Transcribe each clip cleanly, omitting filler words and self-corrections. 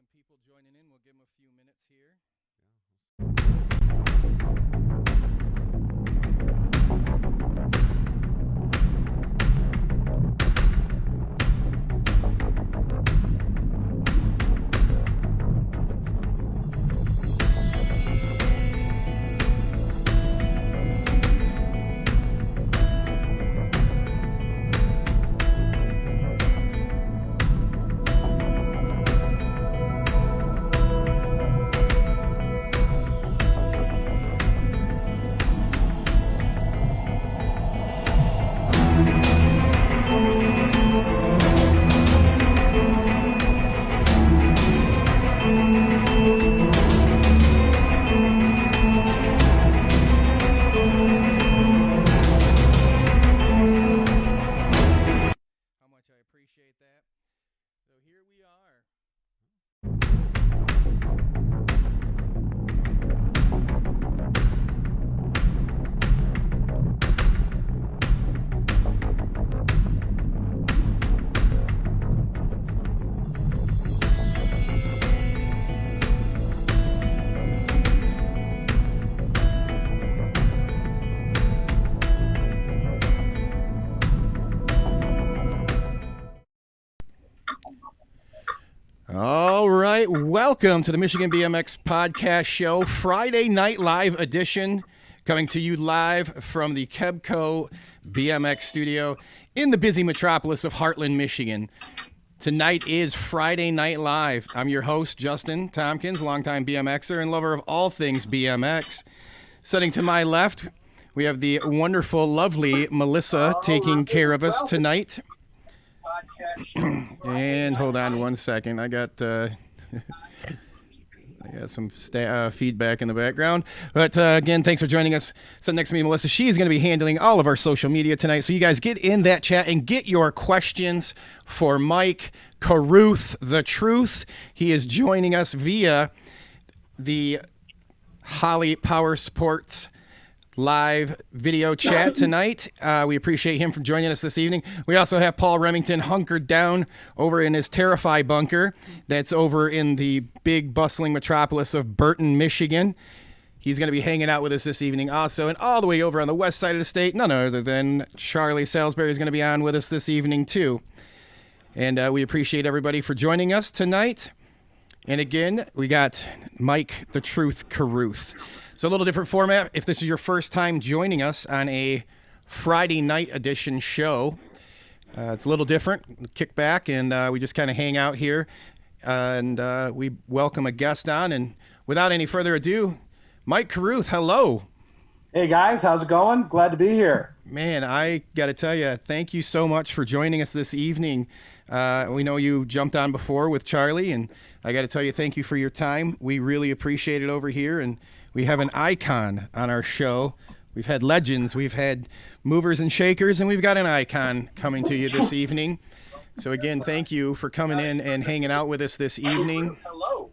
some people joining in. We'll give them a few minutes here. Appreciate that. So here we are. All right, welcome to the Michigan BMX Podcast Show, Friday Night Live edition, coming to you live from the Kebco BMX studio in the busy metropolis of Heartland, Michigan. Tonight is Friday Night Live. I'm your host, Justin Tompkins, longtime BMXer and lover of all things BMX. Sitting to my left, we have the wonderful, lovely Melissa taking care of us tonight. And hold on one second. I got some feedback in the background. But again, thanks for joining us. So next to me, Melissa, she's going to be handling all of our social media tonight. So you guys get in that chat and get your questions for Mike Carruth, the Truth. He is joining us via the Holly Power Sports live video chat tonight. We appreciate him for joining us this evening. We also have Paul Remington hunkered down over in his Terrify bunker that's over in the big bustling metropolis of Burton, Michigan. He's going to be hanging out with us this evening also. And all the way over on the west side of the state, none other than Charlie Salisbury is going to be on with us this evening too. And we appreciate everybody for joining us tonight. And again, we got Mike the Truth Carruth. So a little different format. If this is your first time joining us on a Friday night edition show, it's a little different. Kick back and we just kind of hang out here and we welcome a guest on. And without any further ado, Mike Carruth, hello. Hey guys, how's it going? Glad to be here. Man, I got to tell you, thank you so much for joining us this evening. We know you jumped on before with Charlie, and I got to tell you, thank you for your time. We really appreciate it over here, and we have an icon on our show. We've had legends, we've had movers and shakers, and we've got an icon coming to you this evening. So again, thank you for coming in and hanging out with us this evening. Hello.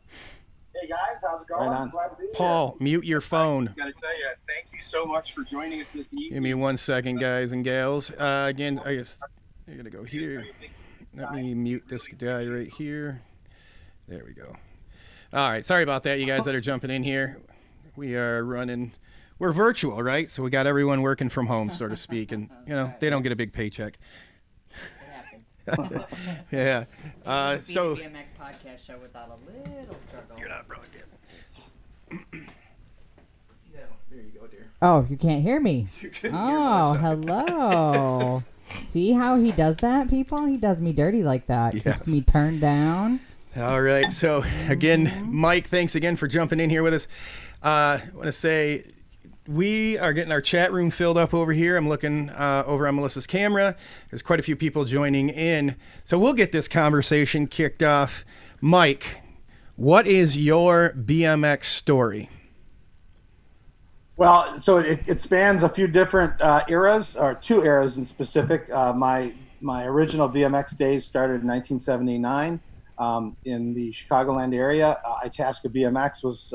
Hey guys, how's it going? Right on. Paul, mute your phone. I gotta tell you, thank you so much for joining us this evening. Give me 1 second, guys and gals. Again, I guess I'm gonna go here. Let me mute this guy right here. There we go. All right, sorry about that, you guys that are jumping in here. We are running, we're virtual, right? So we got everyone working from home, so to speak, and you know, they don't get a big paycheck. It happens. Yeah. So BMX podcast show without a little struggle. You're not broadcast. No, there you go, dear. Oh, you can't hear me. You couldn't hear Melissa. Hello. See how he does that, people? He does me dirty like that. Yes. Keeps me turned down. All right. So again, Mike, thanks again for jumping in here with us. I want to say we are getting our chat room filled up over here. I'm looking over on Melissa's camera. There's quite a few people joining in. So we'll get this conversation kicked off. Mike, what is your BMX story? Well, so it spans a few different eras, or two eras in specific. My original BMX days started in 1979 in the Chicagoland area. Itasca BMX was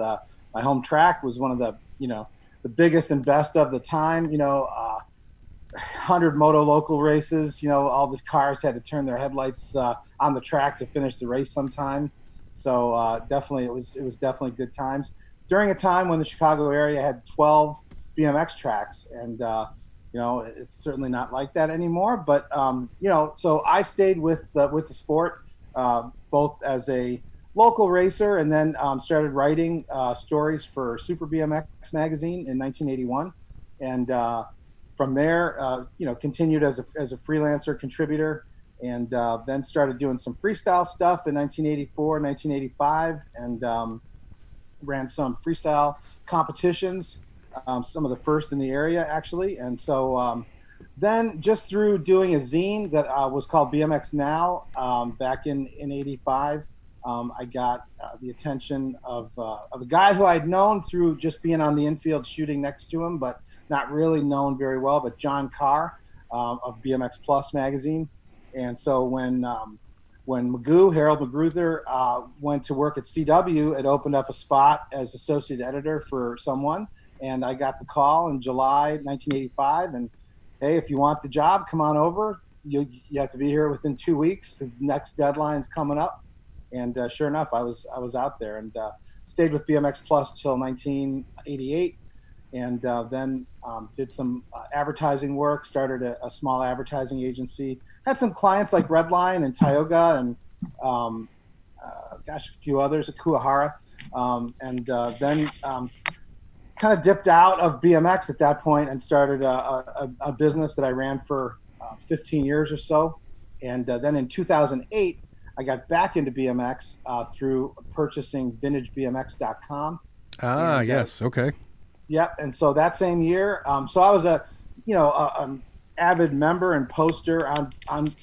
my home track, was one of the, the biggest and best of the time, 100 moto local races, all the cars had to turn their headlights on the track to finish the race sometime. So definitely, it was definitely good times during a time when the Chicago area had 12 BMX tracks, and it's certainly not like that anymore. But so I stayed with the sport, both as a local racer, and then started writing stories for Super BMX magazine in 1981, and from there, continued as a freelancer contributor, and then started doing some freestyle stuff in 1984, 1985, and ran some freestyle competitions, some of the first in the area actually. And so then just through doing a zine that was called BMX Now back in '85, I got the attention of a guy who I'd known through just being on the infield shooting next to him, but not really known very well, but John Carr of BMX Plus magazine. And so when Harold Magruder, went to work at CW, it opened up a spot as associate editor for someone. And I got the call in July 1985. And hey, if you want the job, come on over. You have to be here within 2 weeks. The next deadline's coming up. And sure enough, I was out there and stayed with BMX Plus till 1988. And then did some advertising work, started a small advertising agency, had some clients like Redline and Tioga and a few others, Kuahara, and then kind of dipped out of BMX at that point and started a business that I ran for 15 years or so. And then in 2008, I got back into BMX through purchasing VintageBMX.com. Yes. Okay. Yep. And so that same year, so I was an avid member and poster on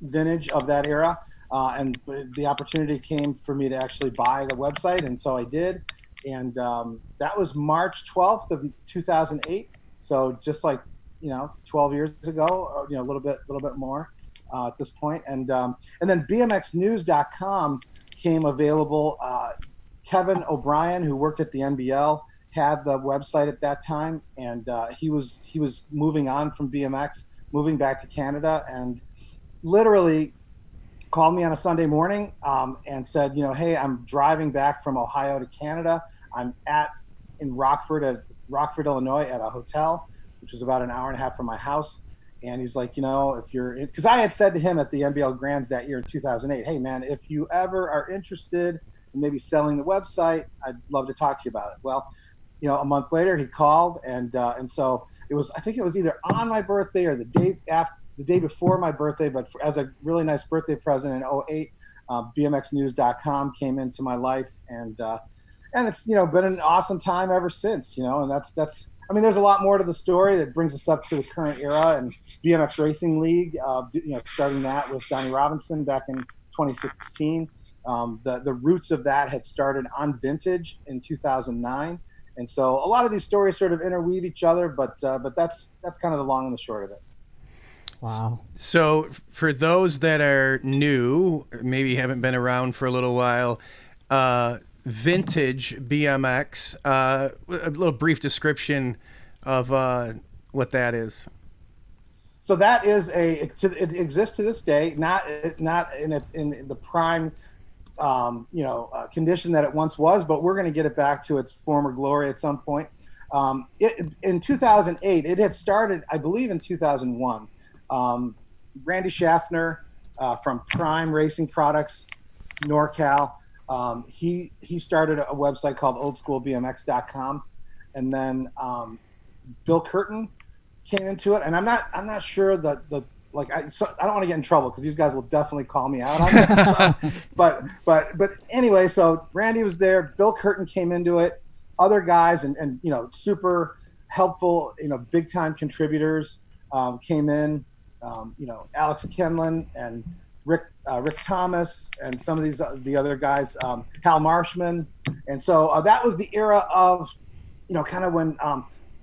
Vintage of that era. And the opportunity came for me to actually buy the website. And so I did. And that was March 12th of 2008. So just like, 12 years ago, or, a little bit more at this point. And then BMXnews.com came available. Kevin O'Brien, who worked at the NBL, had the website at that time, and he was moving on from BMX, moving back to Canada, and literally called me on a Sunday morning and said, hey, I'm driving back from Ohio to Canada. I'm in Rockford, Illinois, at a hotel, which was about an hour and a half from my house. And he's like, if you're, because I had said to him at the NBL Grands that year in 2008, hey man, if you ever are interested in maybe selling the website, I'd love to talk to you about it. Well, a month later he called, and so I think it was either on my birthday or the day before my birthday, but as a really nice birthday present in '08, BMXnews.com came into my life, and it's been an awesome time ever since, and that's there's a lot more to the story that brings us up to the current era and BMX Racing League, starting that with Donnie Robinson back in 2016. The roots of that had started on Vintage in 2009. And so a lot of these stories sort of interweave each other, but that's kind of the long and the short of it. Wow. So for those that are new, maybe haven't been around for a little while, Vintage BMX, a little brief description of what that is. So that is it exists to this day, not in the prime condition that it once was, but we're going to get it back to its former glory at some point. In 2008, it had started, I believe, in 2001. Randy Schaffner from Prime Racing Products, NorCal, he started a website called oldschoolbmx.com, and then Bill Curtin came into it, and I'm not sure that I don't want to get in trouble because these guys will definitely call me out on that stuff. But anyway, so Randy was there. Bill Curtin came into it. Other guys and super helpful, big time contributors came in. Alex Kenlin and Rick Thomas and some of the other guys, Hal Marshman, and so that was the era of kind of when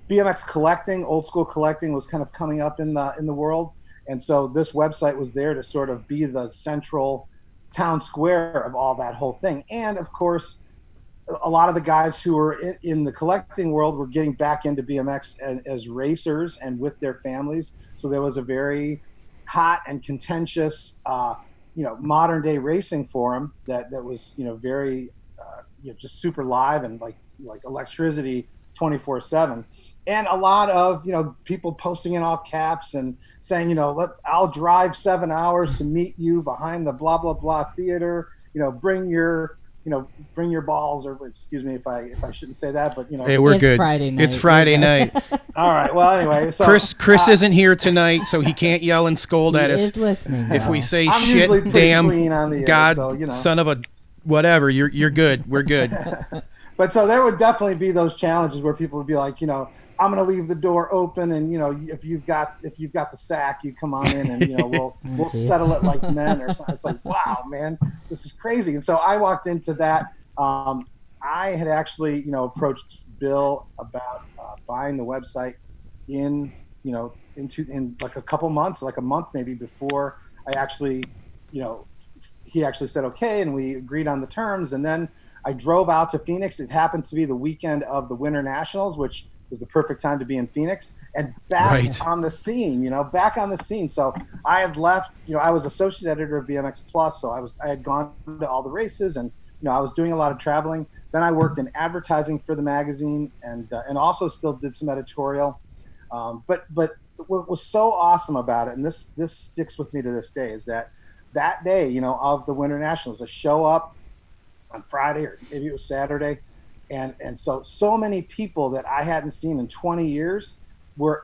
BMX collecting, old school collecting, was kind of coming up in the world. And so this website was there to sort of be the central town square of all that whole thing. And of course, a lot of the guys who were in the collecting world were getting back into BMX as racers and with their families. So there was a very hot and contentious modern day racing forum that was very just super live and like electricity 24/7, and a lot of people posting in all caps and saying I'll drive 7 hours to meet you behind the blah blah blah theater, bring your bring your balls, or excuse me if I shouldn't say that, but hey, we're it's good. Friday night. It's Friday night. All right, well anyway, so Chris isn't here tonight, so he can't yell and scold at He us is listening. if though. we say I'm usually shit, pretty damn, clean on the air, God, so, son of a whatever. You're good. We're good. But so there would definitely be those challenges where people would be like, I'm going to leave the door open, and if you've got the sack, you come on in, and we'll settle it like men or something. It's like, wow, man, this is crazy. And so I walked into that. I had actually approached Bill about buying the website in like a couple months, like a month maybe before I actually he actually said okay, and we agreed on the terms, and then I drove out to Phoenix. It happened to be the weekend of the Winter Nationals, which was the perfect time to be in Phoenix, and back on the scene, back on the scene. So I had left, I was associate editor of BMX Plus. So I had gone to all the races, and, I was doing a lot of traveling. Then I worked in advertising for the magazine, and also still did some editorial. But what was so awesome about it, and this sticks with me to this day, is that day, of the Winter Nationals, I show up on Friday, or maybe it was Saturday, and so many people that I hadn't seen in 20 years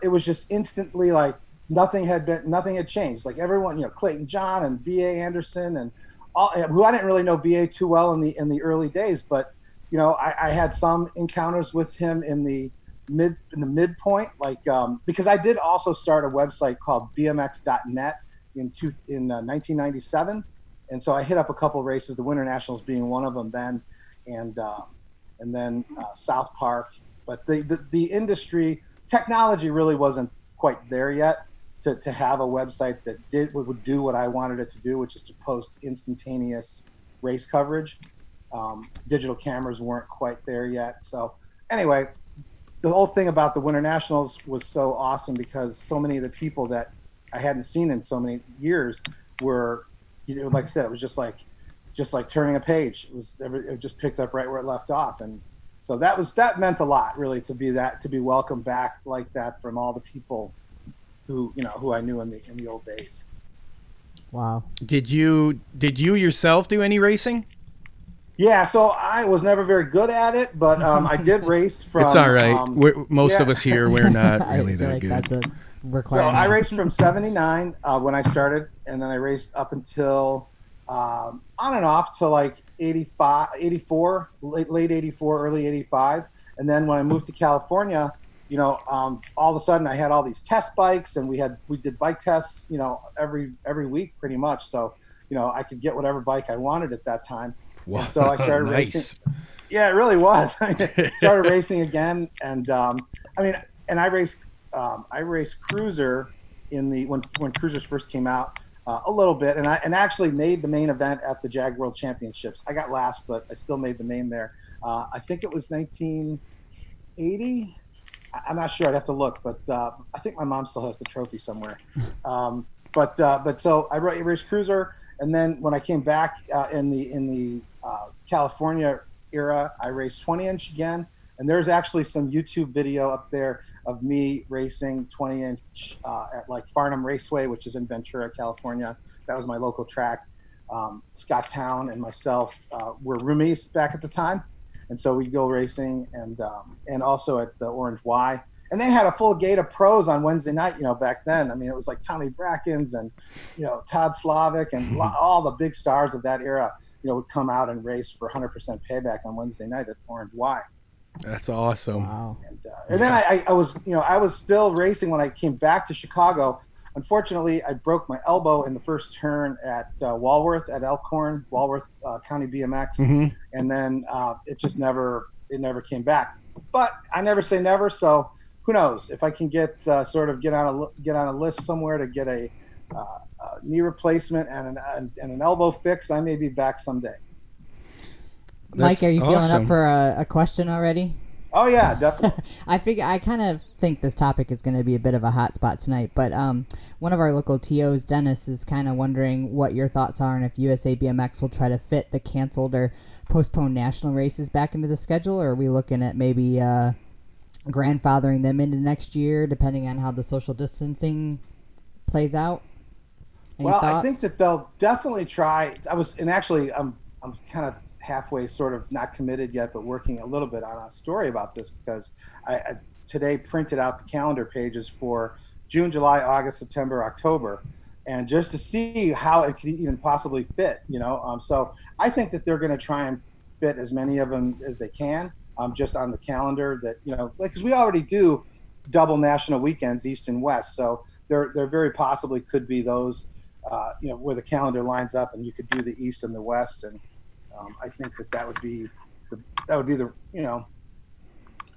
it was just instantly like nothing had changed. Like everyone, Clayton John and B.A. Anderson and all, who I didn't really know B.A. too well in the early days, but I had some encounters with him in the midpoint, like because I did also start a website called bmx.net in 1997. And so I hit up a couple of races, the Winter Nationals being one of them then, and then South Park. But the industry, technology really wasn't quite there yet to have a website that would do what I wanted it to do, which is to post instantaneous race coverage. Digital cameras weren't quite there yet. So anyway, the whole thing about the Winter Nationals was so awesome because so many of the people that I hadn't seen in so many years were, like I said, it was just like turning a page. It just picked up right where it left off, and so that meant a lot, really, to be welcomed back like that from all the people who I knew in the old days. Wow. Did you yourself do any racing? Yeah, so I was never very good at it, but I did race from. It's all right. Most of us here, we're not really I feel that like good. that's a So requirement. I raced from 79 when I started, and then I raced up until on and off to like 85, 84, late 84, early 85. And then when I moved to California, all of a sudden I had all these test bikes, and we did bike tests, every week pretty much. So, I could get whatever bike I wanted at that time. Wow. And so I started Nice. racing. Yeah, it really was. Started racing again, and I raced Cruiser when Cruisers first came out a little bit, and actually made the main event at the Jag World Championships. I got last, but I still made the main there. I think it was 1980. I'm not sure. I'd have to look, but I think my mom still has the trophy somewhere. But so I raced Cruiser, and then when I came back in the California era, I raced 20-inch again. And there's actually some YouTube video up there of me racing 20-inch at like Farnham Raceway, which is in Ventura, California. That was my local track. Scott Town and myself were roomies back at the time, and so we'd go racing, and also at the Orange Y. And they had a full gate of pros on Wednesday night, back then. I mean, it was like Tommy Brackens and, Todd Slavic and all the big stars of that era, would come out and race for 100% payback on Wednesday night at Orange Y. That's awesome. Wow. And then I was still racing when I came back to Chicago. Unfortunately, I broke my elbow in the first turn at Walworth at Elkhorn, Walworth County BMX, Mm-hmm. and then it never came back. But I never say never, so who knows if I can get on a list somewhere to get a knee replacement and an elbow fix, I may be back someday. Mike, are you feeling awesome. up for a question already? Oh yeah, definitely. I kind of think this topic is going to be a bit of a hot spot tonight, but one of our local TOs, Dennis, is kind of wondering what your thoughts are and if USA BMX will try to fit the canceled or postponed national races back into the schedule, or are we looking at maybe grandfathering them into next year, depending on how the social distancing plays out? Any Well, thoughts? I think that they'll definitely try. I'm kind of halfway, sort of not committed yet, but working a little bit on a story about this because I today printed out the calendar pages for June, July, August, September, October, and just to see how it could even possibly fit. So I think that they're going to try and fit as many of them as they can, just on the calendar. That because we already do double national weekends, East and West, so there very possibly could be those. Where the calendar lines up and you could do the East and the West. And I think that would be the I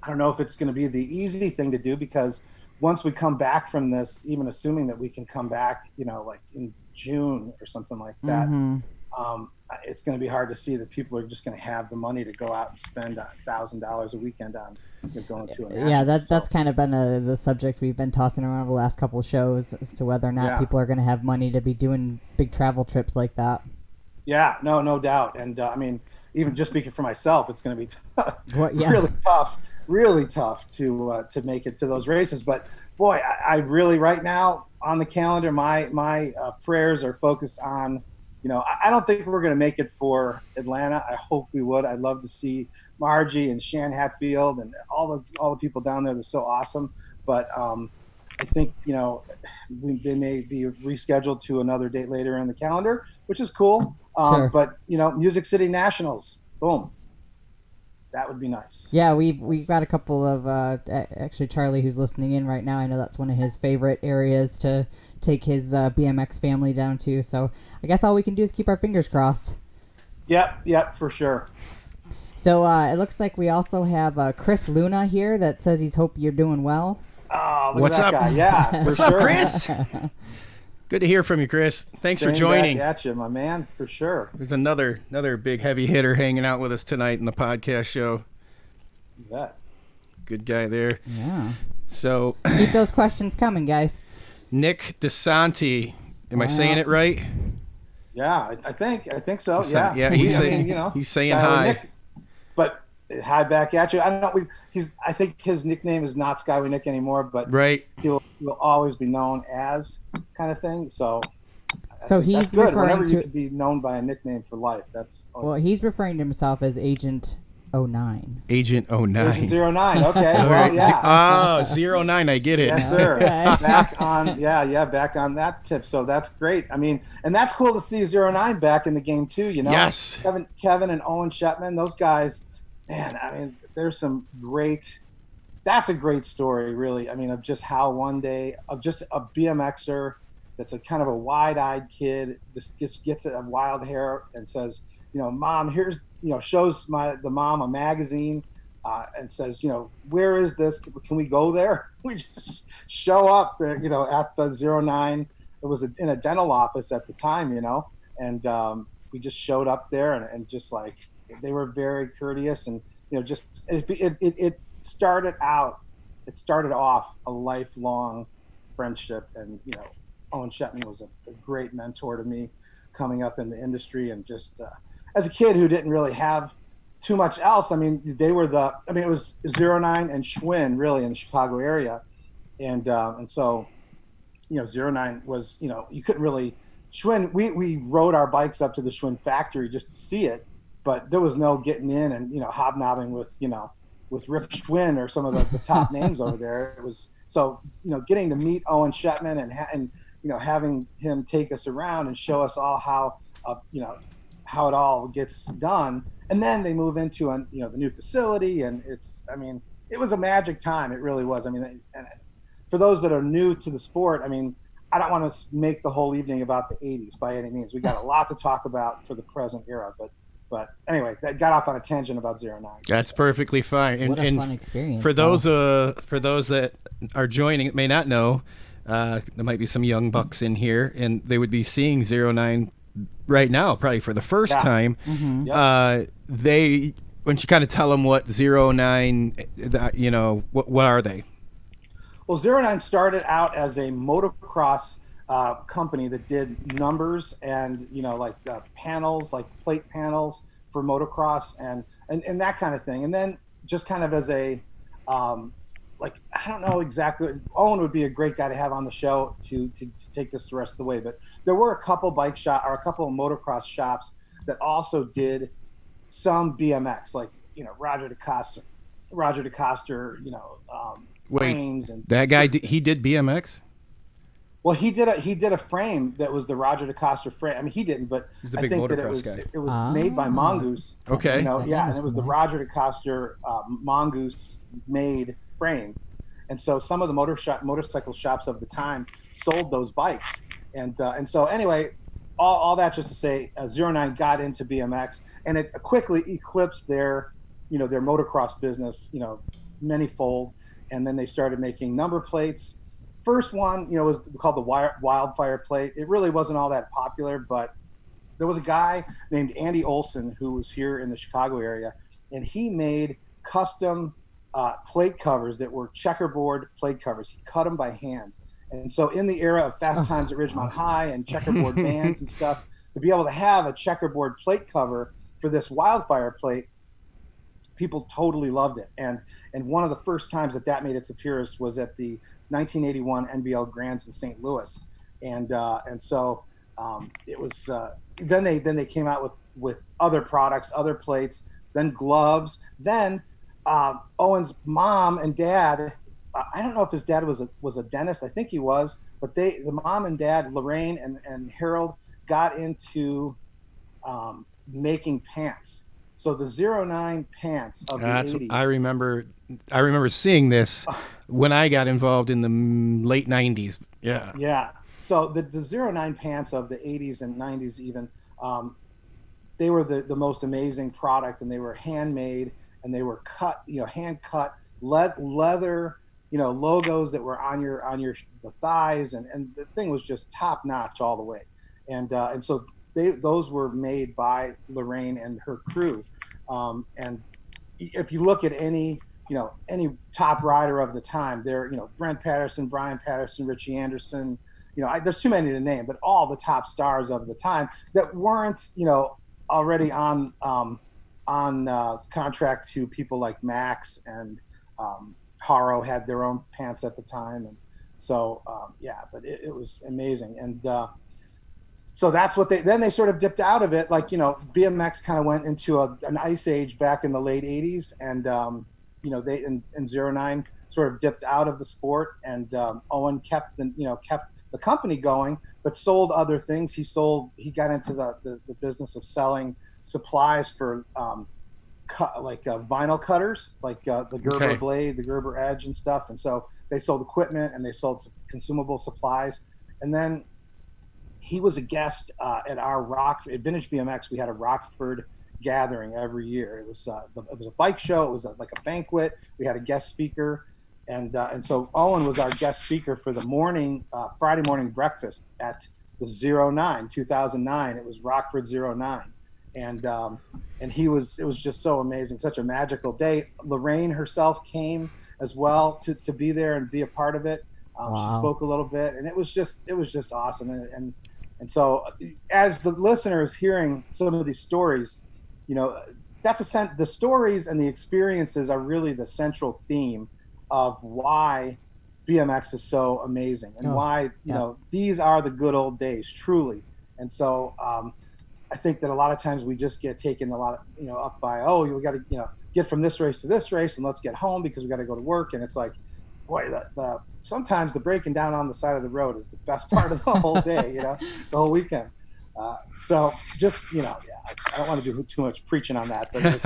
don't know if it's going to be the easy thing to do, because once we come back from this, even assuming that we can come back, like in June or something like that, it's going to be hard to see that people are just going to have the money to go out and spend $1,000 a weekend on going to a national. Yeah, that's kind of been the subject we've been tossing around over the last couple of shows as to whether or not people are going to have money to be doing big travel trips like that. Yeah, no doubt. And I mean, even just speaking for myself, it's going to be really tough to make it to those races. But boy, I really, right now on the calendar, my prayers are focused on. I don't think we're going to make it for Atlanta. I hope we would. I'd love to see Margie and Shan Hatfield and all the people down there. They're so awesome. But I think they may be rescheduled to another date later in the calendar, which is cool. Sure. But Music City Nationals, boom, that would be nice. Yeah, we've got a couple of actually Charlie, who's listening in right now. I know that's one of his favorite areas to take his BMX family down to. So I guess all we can do is keep our fingers crossed. Yep, for sure. So it looks like we also have Chris Luna here that says he's hope you're doing well. Oh, What's up? Guy. Yeah, what's up, Chris? Good to hear from you, Chris. Thanks for joining. Back at you, my man, for sure. There's another big heavy hitter hanging out with us tonight in the podcast show. You bet. Good guy there. Yeah. So keep those questions coming, guys. Nick DeSanti, am I saying it right? Yeah, I think so. Yeah, he's saying hi. Nick, but hi back at you. I don't know. I think his nickname is not Skyway Nick anymore, but right. He will always be known as kind of thing. So he's that's good. referring Whenever to you can be known by a nickname for life. That's awesome. Well, he's referring to himself as Agent 09. Agent 09. Agent 09. Okay. Well, yeah. 09. I get it. Yes, sir. Back on that tip. So that's great. I mean, and that's cool to see 09 back in the game too. Yes. Kevin and Owen Shepman, those guys. Man, I mean, there's some great. That's a great story, really. I mean, of just how one day of just a BMXer that's a kind of a wide-eyed kid, just gets a wild hair and says, Mom, here's, shows the mom a magazine and says, where is this? Can we go there? We just show up there, at the 09. It was in a dental office at the time, and we just showed up there and just like, they were very courteous and, just it started off a lifelong friendship. And, Owen Shepman was a great mentor to me coming up in the industry. And just as a kid who didn't really have too much else, I mean, it was 09 and Schwinn really in the Chicago area. And so, 09 was, you couldn't really, Schwinn, we rode our bikes up to the Schwinn factory just to see it, but there was no getting in and, hobnobbing with Rick Schwinn or some of the top names over there. It was, so, getting to meet Owen Shepman and having him take us around and show us all how it all gets done. And then they move into the new facility, and it was a magic time. It really was. I mean, and for those that are new to the sport, I mean, I don't want to make the whole evening about the 80s by any means. We got a lot to talk about for the present era, but anyway, that got off on a tangent about 09. That's perfectly fine. What a fun experience. For those that are joining, may not know, there might be some young bucks in here, and they would be seeing 09 right now, probably for the first time. Mm-hmm. They don't you kind of tell them what 09, what are they? Well, 09 started out as a motocross company that did numbers and panels, like plate panels for motocross and that kind of thing. And then just kind of as a I don't know exactly. Owen would be a great guy to have on the show to take this the rest of the way. But there were a couple bike shop or a couple of motocross shops that also did some BMX, like Roger DeCoster, frames and that guy. He did BMX. Well, he did a frame that was the Roger DeCoster frame. I mean, he didn't, but I think that it was made by Mongoose. Okay. And it was the Roger DeCoster Mongoose made frame. And so some of the motorcycle shops of the time sold those bikes. And so anyway, all that just to say, 09 got into BMX, and it quickly eclipsed their motocross business, manyfold. And then they started making number plates. First one, was called the Wildfire plate. It really wasn't all that popular, but there was a guy named Andy Olson who was here in the Chicago area, and he made custom plate covers that were checkerboard plate covers. He cut them by hand. And so in the era of Fast Times at Ridgemont High and checkerboard bands and stuff, to be able to have a checkerboard plate cover for this Wildfire plate, people totally loved it. And one of the first times that made its appearance was at the 1981 NBL Grands in St. Louis. And so it was then they came out with other products, other plates, then gloves, then Owen's mom and dad, I don't know if his dad was a dentist. I think he was, but the mom and dad, Lorraine and Harold, got into making pants. So the 09 pants of the 80s. I remember seeing this when I got involved in the late 90s. Yeah. Yeah. So the 09 pants of the 80s and 90s even, they were the most amazing product, and they were handmade. And they were cut, hand cut leather, logos that were on the thighs, and the thing was just top notch all the way. And so those were made by Lorraine and her crew. And if you look at any top rider of the time, there, Brent Patterson, Brian Patterson, Richie Anderson, there's too many to name, but all the top stars of the time that weren't, already on contract to people like Max and Haro had their own pants at the time. And so, but it was amazing. And so that's what they sort of dipped out of it. Like, BMX kind of went into an ice age back in the late 80s. And, they in 09 sort of dipped out of the sport. And Owen kept the company going, but sold other things. He got into the business of selling supplies for vinyl cutters, like the Gerber blade, the Gerber edge and stuff. And so they sold equipment and they sold some consumable supplies. And then he was a guest at Vintage BMX. We had a Rockford gathering every year. It was a bike show. It was like a banquet. We had a guest speaker. And so Owen was our guest speaker for the Friday morning breakfast at the 2009. It was Rockford 09. And it was just so amazing, such a magical day. Lorraine herself came as well to be there and be a part of it. Wow. She spoke a little bit, and it was just awesome. And so as the listener is hearing some of these stories, the stories and the experiences are really the central theme of why BMX is so amazing and why these are the good old days, truly. And so I think that a lot of times we just get taken a lot of, up by, we got to, get from this race to this race and let's get home because we got to go to work. And it's like, boy, sometimes the breaking down on the side of the road is the best part of the whole day, the whole weekend. So just, I don't want to do too much preaching on that, but it's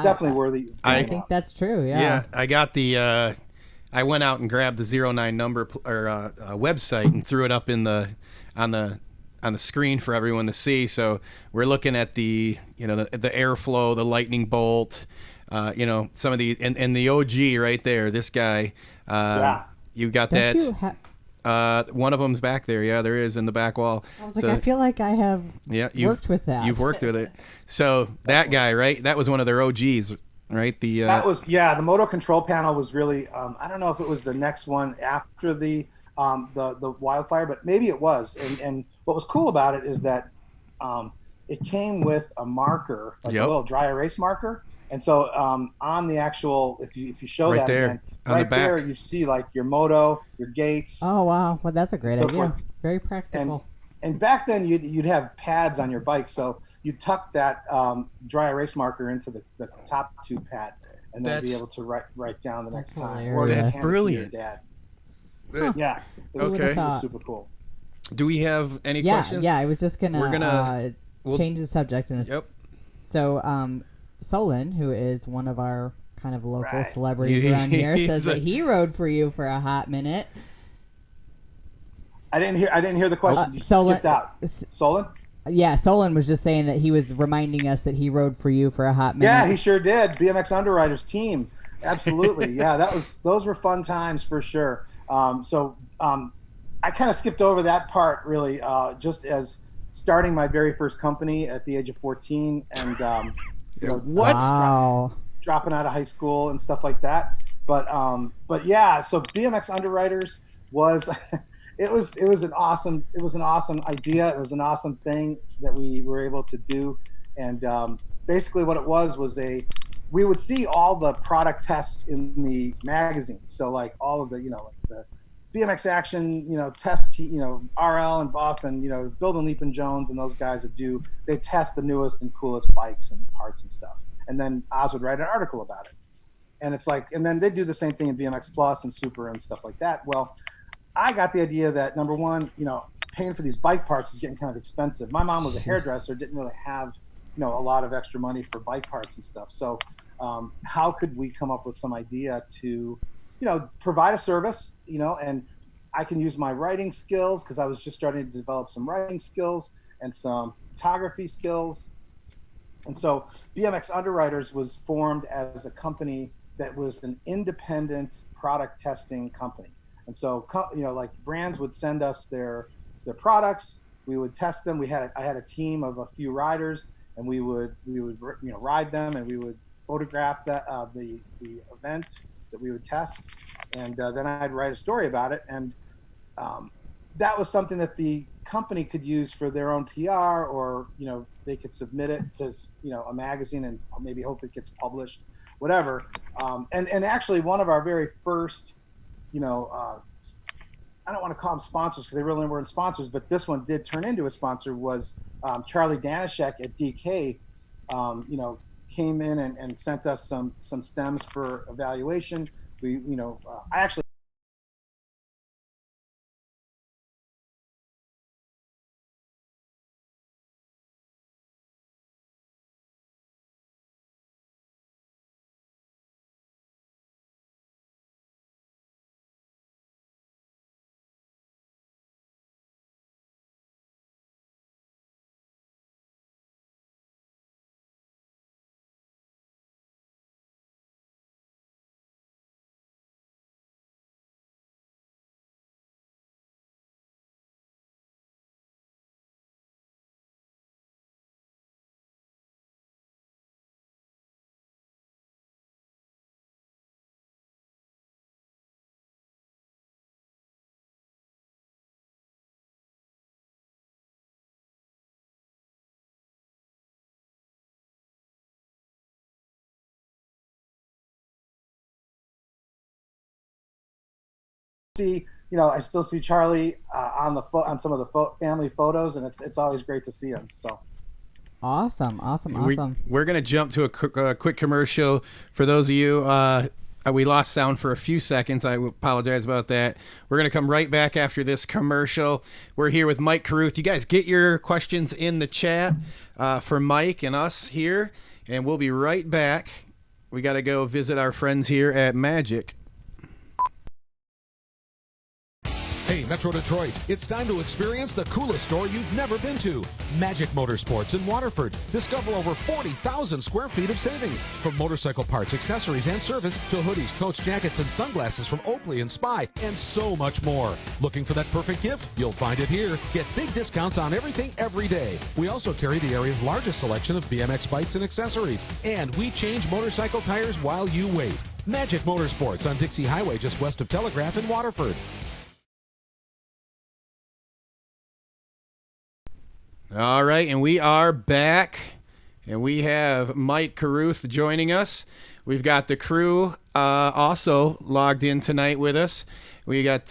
definitely worthy. I think that's true. Yeah. Yeah. I got I went out and grabbed the 09 number or website and threw it up on the screen for everyone to see. So we're looking at the airflow, the lightning bolt, some of the, and the OG right there, this guy, you got that. One of them's back there. Yeah, there is in the back wall. I was like, I feel like I have worked with that. You've worked with it. So that guy, right? That was one of their OGs, right? That was, the Moto control panel was really, I don't know if it was the next one after the wildfire, but maybe it was. And what was cool about it is that it came with a marker, like a little dry erase marker. And so on the actual, if you show right that there, again, on right the back. there, you see like your moto, your gates. Oh, wow. Well, that's a great idea. Forth. Very practical. And back then you'd have pads on your bike. So you tuck that dry erase marker into the top tube pad and then be able to write down the next time. Or that's hand it to brilliant. your dad. Huh. Yeah. It was super cool. Do we have any questions? Yeah, I was just going to change the subject. So, Solon, who is one of our kind of local celebrities around here, says that he rode for you for a hot minute. I didn't hear the question. You skipped out. Solon? Yeah, Solon was just saying that he was reminding us that he rode for you for a hot minute. Yeah, he sure did. BMX Underwriters team. Absolutely. Yeah, those were fun times for sure. I kind of skipped over that part really, just as starting my very first company at the age of 14 and dropping out of high school and stuff like that. But yeah, so BMX Underwriters was it was an awesome idea. It was an awesome thing that we were able to do. And basically what it was we would see all the product tests in the magazine. So like all of the, like the BMX Action, test, RL and Buff and, Build and Leap and Jones and those guys they test the newest and coolest bikes and parts and stuff. And then Oz would write an article about it. And it's like, and then they do the same thing in BMX Plus and Super and stuff like that. Well, I got the idea that number one, paying for these bike parts is getting kind of expensive. My mom was a hairdresser, didn't really have, a lot of extra money for bike parts and stuff. So how could we come up with some idea to, provide a service, and I can use my writing skills because I was just starting to develop some writing skills and some photography skills. And so BMX Underwriters was formed as a company that was an independent product testing company. And so, like brands would send us their products, we would test them. I had a team of a few riders, and we would ride them, and we would photograph the event that we would test, and then I'd write a story about it. And that was something that the company could use for their own PR, or they could submit it to a magazine and maybe hope it gets published, whatever. And actually one of our very first, I don't want to call them sponsors because they really weren't sponsors, but this one did turn into a sponsor, was Charlie Danishek at DK, came in and sent us some stems for evaluation. I actually see, I still see Charlie on some of the family photos, and it's always great to see him. So awesome. We're gonna jump to a quick commercial. For those of you, we lost sound for a few seconds. I apologize about that. We're gonna come right back after this commercial. We're here with Mike Carruth. You guys get your questions in the chat for Mike and us here, and we'll be right back. We got to go visit our friends here at Magic. Hey, Metro Detroit, it's time to experience the coolest store you've never been to. Magic Motorsports in Waterford. Discover over 40,000 square feet of savings. From motorcycle parts, accessories, and service to hoodies, coats, jackets, and sunglasses from Oakley and Spy, and so much more. Looking for that perfect gift? You'll find it here. Get big discounts on everything every day. We also carry the area's largest selection of BMX bikes and accessories. And we change motorcycle tires while you wait. Magic Motorsports on Dixie Highway just west of Telegraph in Waterford. All right, and we are back, and we have Mike Carruth joining us. We've got the crew also logged in tonight with us. We got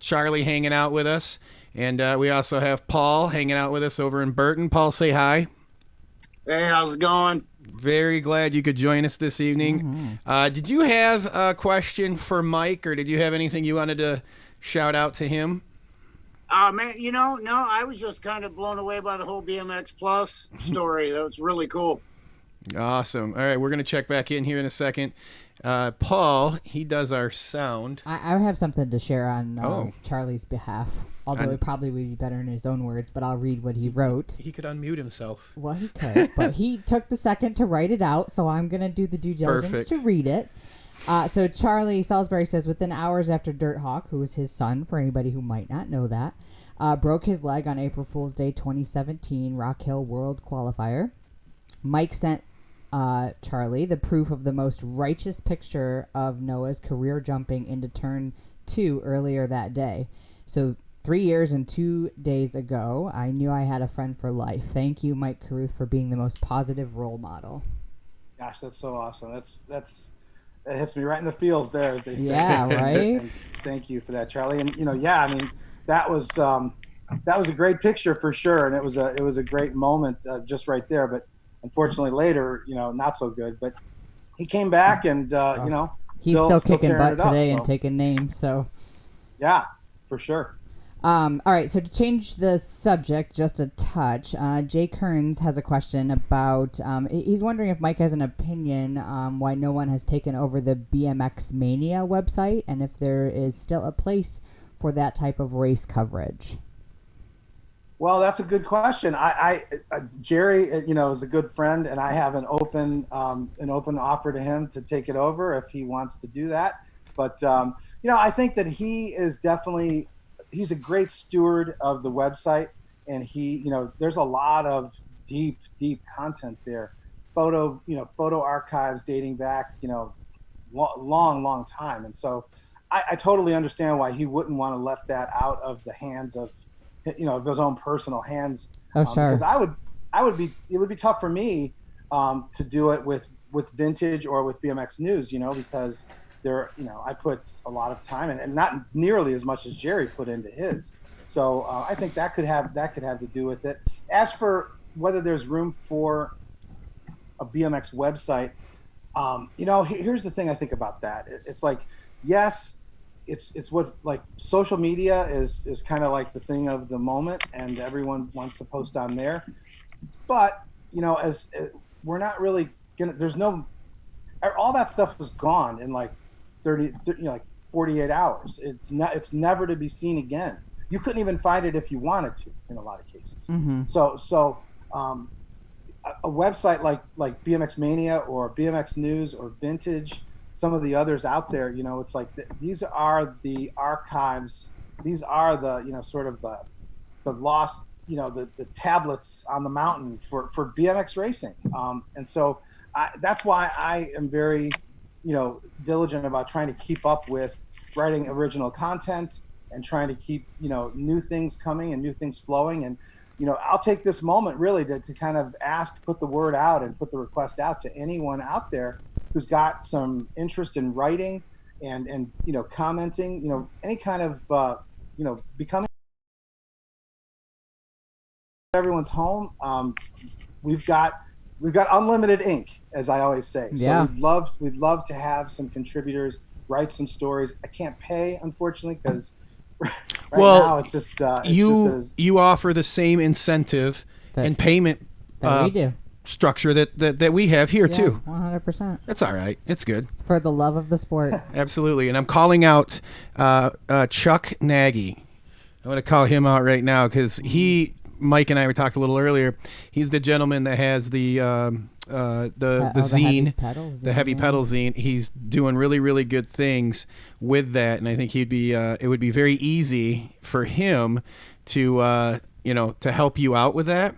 Charlie hanging out with us, and we also have Paul hanging out with us over in Burton. Paul, say hi. Hey, how's it going? Very glad you could join us this evening. Did you have a question for Mike, or did you have anything you wanted to shout out to him? Man, no, I was just kind of blown away by the whole BMX Plus story. That was really cool. Awesome. All right, we're going to check back in here in a second. Paul, he does our sound. I have something to share on Charlie's behalf, although it probably would be better in his own words, but I'll read what he wrote. He could unmute himself. Well, he could, but he took the second to write it out, so I'm going to do the due diligence to read it. So Charlie Salisbury says, within hours after Dirt Hawk, who is his son, for anybody who might not know that, broke his leg on April Fool's Day 2017 Rock Hill World Qualifier, Mike sent Charlie the proof of the most righteous picture of Noah's career jumping into turn 2 earlier that day. So 3 years and 2 days ago, I knew I had a friend for life. Thank you, Mike Carruth, for being the most positive role model. Gosh, that's so awesome. That hits me right in the feels there, as they say. Yeah, right. And thank you for that, Charlie. And that was a great picture for sure, and it was a great moment just right there. But unfortunately, later, not so good. But he came back, and he's still kicking butt today so. And taking names. So yeah, for sure. All right, so to change the subject just a touch, Jay Kearns has a question about, he's wondering if Mike has an opinion why no one has taken over the BMX Mania website and if there is still a place for that type of race coverage. Well, that's a good question. Jerry, is a good friend, and I have an open offer to him to take it over if he wants to do that. But, I think that he's a great steward of the website, and there's a lot of deep content there, photo archives dating back, long time. And so I totally understand why he wouldn't want to let that out of the hands of, his own personal hands. Oh, sure. Because it would be tough for me to do it with Vintage or with BMX News, because I put a lot of time in, and not nearly as much as Jerry put into his. So I think that could have to do with it. As for whether there's room for a BMX website, here's the thing I think about that. It's like, yes, it's what, like, social media is kind of like the thing of the moment, and everyone wants to post on there. But as we're not really gonna, there's no, all that stuff is gone in like 48 hours. It's never to be seen again. You couldn't even find it if you wanted to in a lot of cases. Mm-hmm. So a website like BMX Mania or BMX News or Vintage, some of the others out there, it's like these are the archives. These are the sort of the lost, the tablets on the mountain for BMX racing. And so that's why I am very diligent about trying to keep up with writing original content and trying to keep, new things coming and new things flowing. And, I'll take this moment really to kind of put the word out and put the request out to anyone out there who's got some interest in writing and commenting, any kind of, becoming everyone's home. We've got unlimited ink, as I always say. So yeah. we'd love to have some contributors write some stories. I can't pay, unfortunately, because now it's just you offer the same incentive and payment that we do. structure that we have here too. 100%. 100%. That's all right. It's good. It's for the love of the sport. Absolutely. And I'm calling out Chuck Nagy. I'm going to call him out right now because Mike and I were talking a little earlier. He's the gentleman that has the zine, the heavy pedal zine. He's doing really, really good things with that, and I think it would be very easy for him to to help you out with that.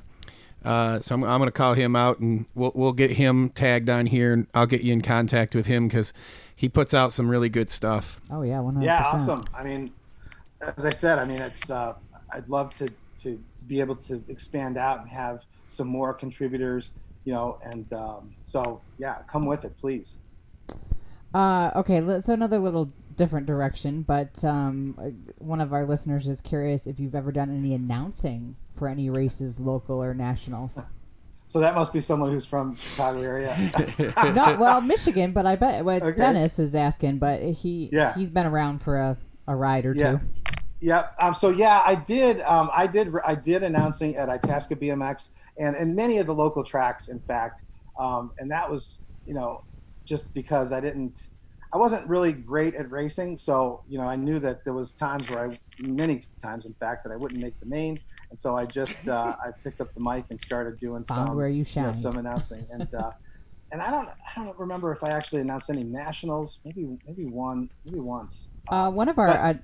So I'm going to call him out, and we'll get him tagged on here, and I'll get you in contact with him because he puts out some really good stuff. Oh yeah, 100%. Yeah, awesome. I mean, as I said, it's I'd love to be able to expand out and have some more contributors, and so yeah, come with it, please. Okay, so another little different direction, but one of our listeners is curious if you've ever done any announcing for any races, local or nationals. So that must be someone who's from Chicago area. Well, Michigan, but I bet Okay. Dennis is asking, but he's been around for a ride or two. Yeah. So yeah, I did announcing at Itasca BMX and many of the local tracks, in fact. And that was, just because I wasn't really great at racing. So, I knew that there was many times, in fact, that I wouldn't make the main. And so I just, I picked up the mic and started doing where you shine. some announcing. And, and I don't remember if I actually announced any nationals, maybe once. One of our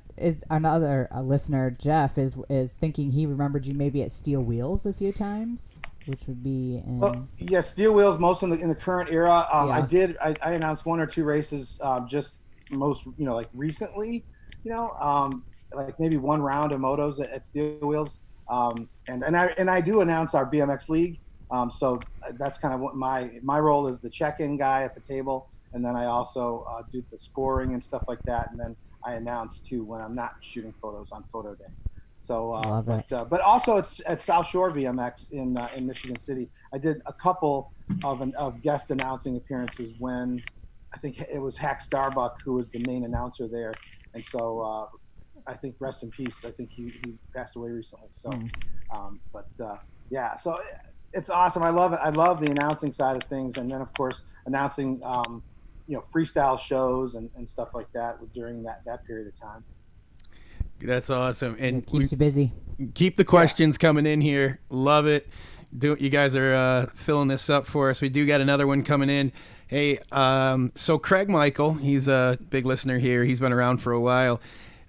another listener, Jeff, is thinking he remembered you maybe at Steel Wheels a few times, which would be in... Steel Wheels most in the current era. I announced one or two races just most like recently, like maybe one round of motos at Steel Wheels, and I do announce our BMX league. So that's kind of what my role is, the check-in guy at the table, and then I also do the scoring and stuff like that, and then I announce too when I'm not shooting photos on photo day. So, but also it's at South Shore BMX in Michigan City. I did a couple of guest announcing appearances when I think it was Hack Starbuck who was the main announcer there, and so I think rest in peace. I think he passed away recently. So, yeah, so it's awesome. I love it. I love the announcing side of things, and then of course announcing freestyle shows and stuff like that during that period of time. That's awesome, and it keeps you busy. Keep the questions coming in here. Love it. You guys are filling this up for us. We do got another one coming in. Hey, so Craig Michael, he's a big listener here. He's been around for a while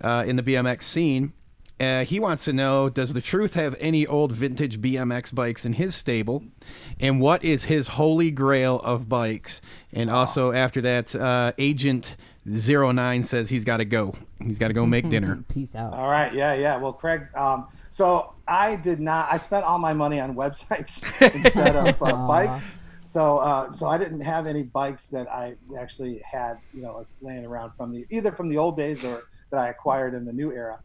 in the BMX scene. He wants to know, does the Truth have any old vintage BMX bikes in his stable? And what is his holy grail of bikes? And also after that, Agent 09 says he's got to go. He's got to go make dinner. Peace out. All right. Yeah. Well, Craig, so I spent all my money on websites instead of bikes. So I didn't have any bikes that I actually had, like laying around either from the old days or that I acquired in the new era.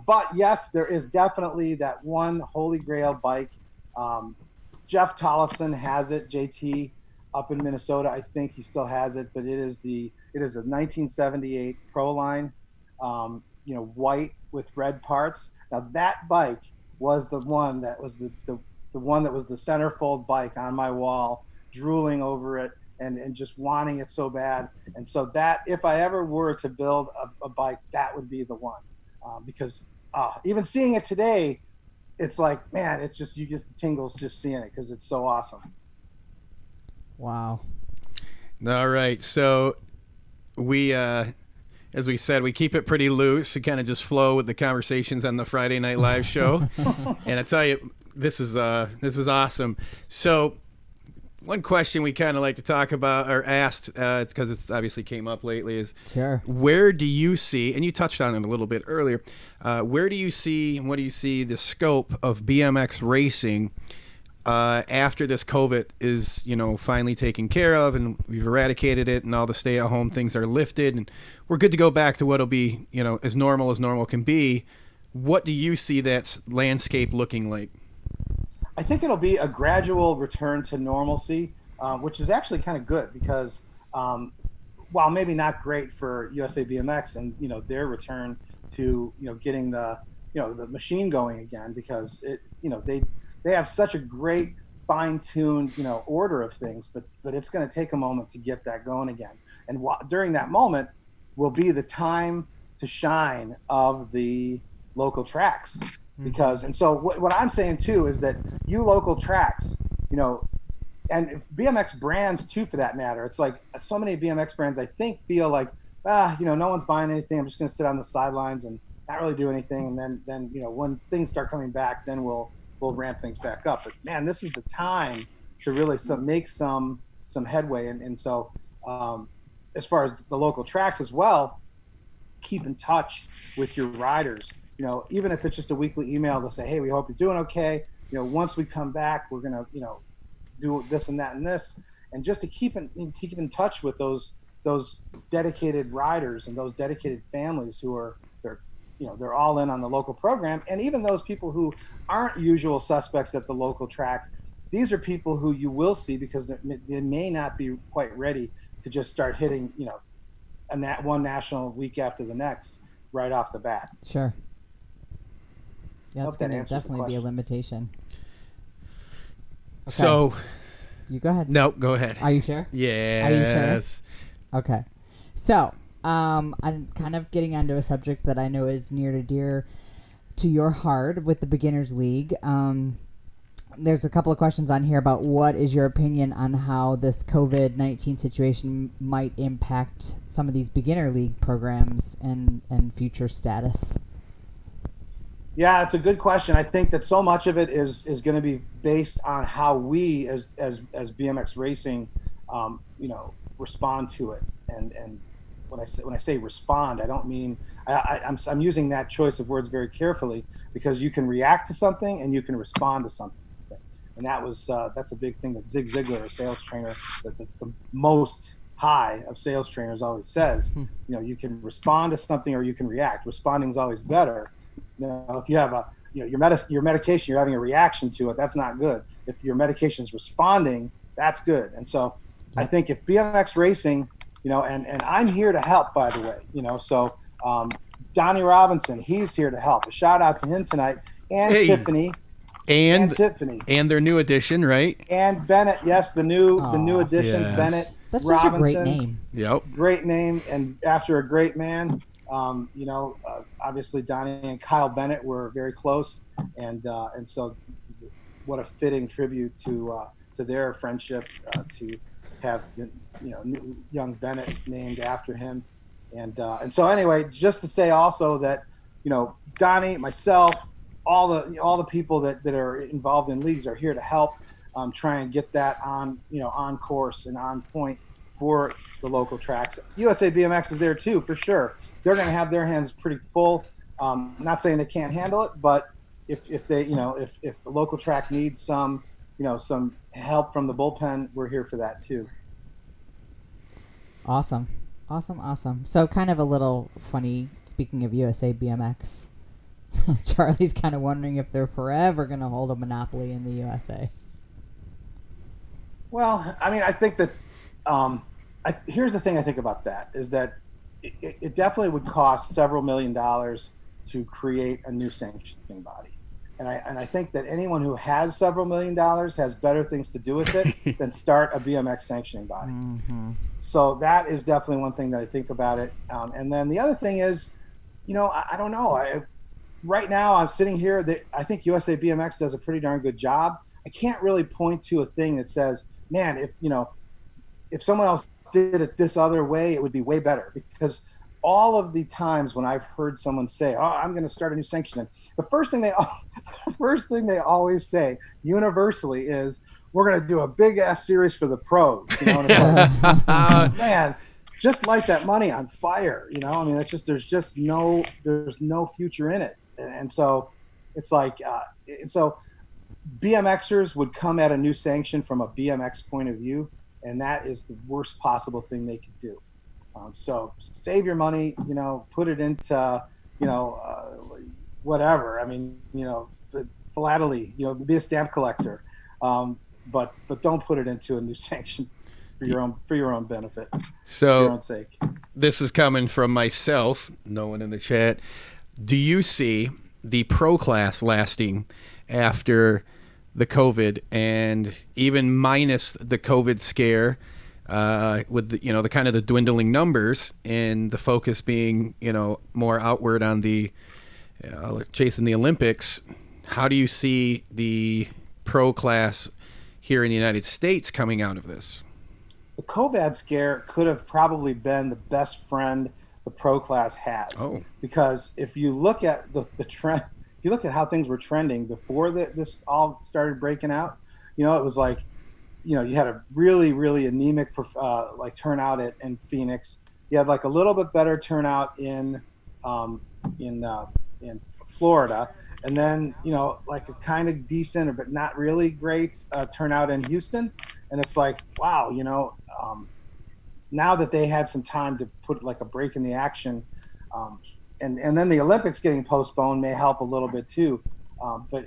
But yes, there is definitely that one holy grail bike. Jeff Tollefson has it, JT, up in Minnesota. I think he still has it, but it is a 1978 Proline, white with red parts. Now that bike was the one that was the one that was the centerfold bike on my wall, drooling over it and just wanting it so bad. And so that if I ever were to build a bike, that would be the one. Because even seeing it today, it's like, man, it's just, you get the tingles just seeing it because it's so awesome. Wow. All right. So we, as we said, we keep it pretty loose to kind of just flow with the conversations on the Friday Night Live show. And I tell you, this is awesome. So one question we kind of like to talk about or asked, it's because it's obviously came up lately, is sure. Where do you see, and you touched on it a little bit earlier, where do you see and what do you see the scope of BMX racing after this COVID is, finally taken care of and we've eradicated it and all the stay-at-home things are lifted and we're good to go back to what'll be, as normal can be. What do you see that landscape looking like? I think it'll be a gradual return to normalcy, which is actually kind of good because while maybe not great for USABMX and their return to getting the the machine going again, because it they have such a great fine-tuned, order of things, but it's going to take a moment to get that going again. And during that moment will be the time to shine of the local tracks. Because, and so what I'm saying too is that you local tracks, and BMX brands too, for that matter, it's like so many BMX brands, I think, feel like, no one's buying anything. I'm just going to sit on the sidelines and not really do anything. And then, when things start coming back, then we'll ramp things back up. But man, this is the time to really make some headway. And so, as far as the local tracks as well, keep in touch with your riders. Even if it's just a weekly email to say, hey, we hope you're doing okay. Once we come back, we're gonna, do this and that and this, and just to keep in touch with those dedicated riders and those dedicated families who are they're all in on the local program, and even those people who aren't usual suspects at the local track. These are people who you will see because they may not be quite ready to just start hitting, one national week after the next right off the bat. Sure. Yeah, it's going to definitely be a limitation. Okay. So, you go ahead. No, go ahead. Are you sure? Yes. Are you sure? Okay. So, I'm kind of getting onto a subject that I know is near to dear to your heart with the Beginners League. There's a couple of questions on here about what is your opinion on how this COVID-19 situation might impact some of these beginner league programs and future status. Yeah, it's a good question. I think that so much of it is going to be based on how we as BMX racing, respond to it. And when I say respond, I don't mean I'm using that choice of words very carefully, because you can react to something and you can respond to something. And that's a big thing that Zig Ziglar, a sales trainer, that the most high of sales trainers always says. You can respond to something or you can react. Responding is always better. If you have your medication, you're having a reaction to it, that's not good. If your medication is responding, that's good. And so I think if BMX racing, and I'm here to help, by the way, so Donnie Robinson, he's here to help. A shout out to him tonight, and Tiffany. And Tiffany. And their new addition, right? And Bennett, yes, the new addition, yes. Bennett. That's Robinson, such a great name. Yep. Great name, and after a great man. Obviously Donnie and Kyle Bennett were very close, and so what a fitting tribute to their friendship to have young Bennett named after him, and so anyway, just to say also that Donnie, myself, all the people that are involved in leagues are here to help try and get that on course and on point for the local tracks. USABMX is there too, for sure. They're going to have their hands pretty full. Not saying they can't handle it, but if they, if the local track needs some help from the bullpen, we're here for that too. Awesome. So kind of a little funny, speaking of USABMX, Charlie's kind of wondering if they're forever going to hold a monopoly in the USA. Well, I mean, I think that here's the thing I think about that is that it definitely would cost several $1 million to create a new sanctioning body. And I think that anyone who has several $1 million has better things to do with it than start a BMX sanctioning body. Mm-hmm. So that is definitely one thing that I think about it. And then the other thing is, I don't know. Right now I'm sitting here, I think USABMX does a pretty darn good job. I can't really point to a thing that says, man, if someone else did it this other way, it would be way better, because all of the times when I've heard someone say, "Oh, I'm going to start a new sanctioning," the first thing they always say universally is, "We're going to do a big ass series for the pros." And it's like, man, just light that money on fire. I mean, it's just there's no future in it, and so it's like, and so BMXers would come at a new sanction from a BMX point of view, and that is the worst possible thing they could do. So save your money, put it into, whatever. I mean, philately, be a stamp collector, but don't put it into a new sanction for your own benefit, so for your own sake. This is coming from myself. No one in the chat. Do you see the pro class lasting after the COVID, and even minus the COVID scare, with the, the kind of the dwindling numbers and the focus being more outward on the chasing the Olympics, how do you see the pro class here in the United States coming out of this? The COVID scare could have probably been the best friend the pro class has. Oh. Because if you look at the trend, if you look at how things were trending before this all started breaking out, it was like, you had a really, really anemic like turnout in Phoenix. You had like a little bit better turnout in Florida, and then like a kind of decent but not really great turnout in Houston. And it's like, wow, now that they had some time to put like a break in the action, and then the Olympics getting postponed may help a little bit too. But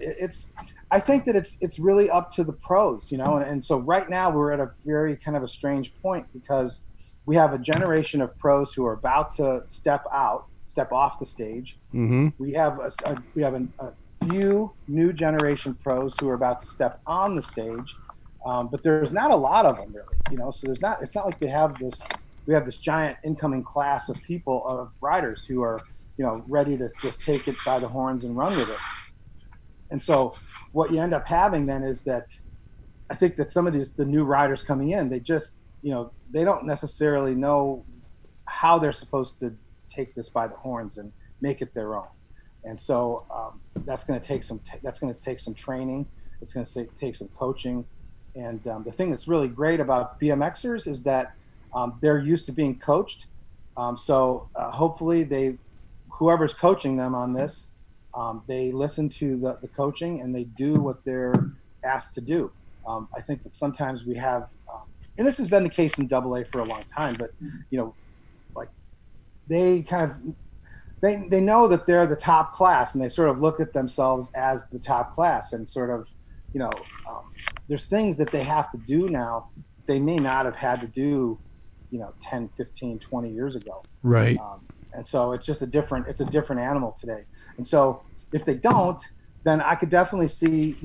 I think that it's really up to the pros, and so right now we're at a very kind of a strange point, because we have a generation of pros who are about to step off the stage. Mm-hmm. We have a few new generation pros who are about to step on the stage, but there's not a lot of them really, so it's not like we have this giant incoming class of riders who are ready to just take it by the horns and run with it. And so what you end up having then is that I think that some of the new riders coming in, they just, they don't necessarily know how they're supposed to take this by the horns and make it their own. And so that's going to take some training. It's going to take some coaching. And the thing that's really great about BMXers is that they're used to being coached. So hopefully whoever's coaching them on this, they listen to the coaching and they do what they're asked to do. I think that sometimes we have, and this has been the case in AA for a long time, but like they kind of, they know that they're the top class, and they sort of look at themselves as the top class, and sort of, there's things that they have to do now they may not have had to do, 10, 15, 20 years ago. Right. And so it's just a different animal today. And so if they don't, then I could definitely see,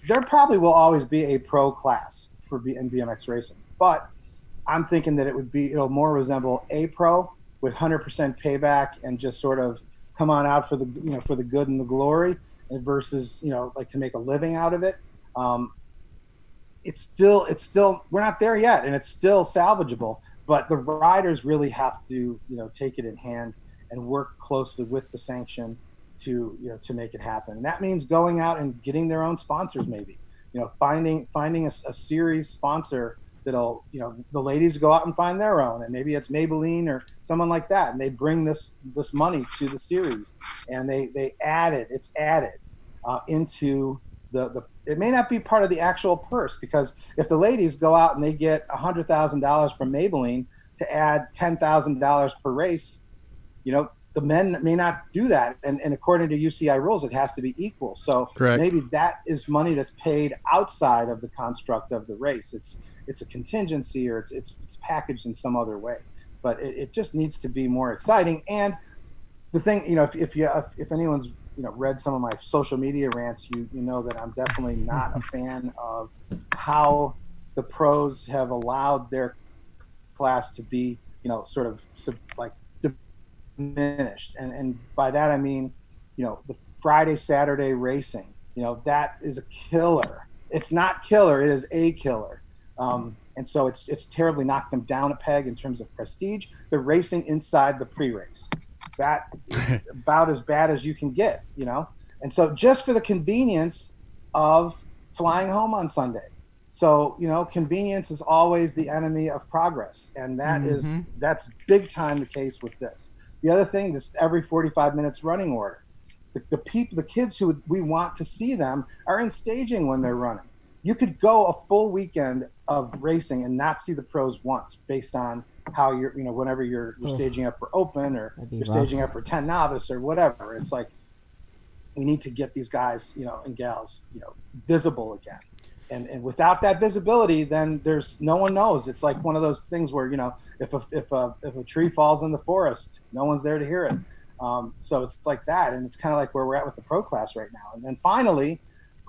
there probably will always be a pro class in BMX racing, but I'm thinking that it'll more resemble a pro with 100% payback and just sort of come on out for the, for the good and the glory, and versus, like to make a living out of it. It's still, we're not there yet, and it's still salvageable, but the riders really have to, take it in hand and work closely with the sanction to make it happen. And that means going out and getting their own sponsors, maybe, finding a series sponsor that'll, the ladies go out and find their own, and maybe it's Maybelline or someone like that, and they bring this money to the series, and they add it. It's added into the. It may not be part of the actual purse, because if the ladies go out and they get $100,000 from Maybelline to add $10,000 per race, the men may not do that, and according to UCI rules, it has to be equal. So Correct. Maybe that is money that's paid outside of the construct of the race. It's a contingency, or it's packaged in some other way. But it just needs to be more exciting. And the thing, if anyone's read some of my social media rants, you know that I'm definitely not a fan of how the pros have allowed their class to be sort of like diminished, and by that I mean the Friday Saturday racing, that is a killer. It's not killer, it is a killer. And so it's terribly knocked them down a peg in terms of prestige. They're racing inside the pre-race. That is about as bad as you can get, and so just for the convenience of flying home on Sunday. So convenience is always the enemy of progress, and that's big time the case with this. The other thing, this every 45 minutes running order. The kids who we want to see them are in staging when they're running. You could go a full weekend of racing and not see the pros once, based on how you're, whenever you're staging up for open, or you're staging up for 10 novice or whatever. It's like, we need to get these guys, and gals, visible again. And without that visibility, then no one knows. It's like one of those things where, if a tree falls in the forest, no one's there to hear it. So it's like that. And it's kind of like where we're at with the pro class right now. And then finally,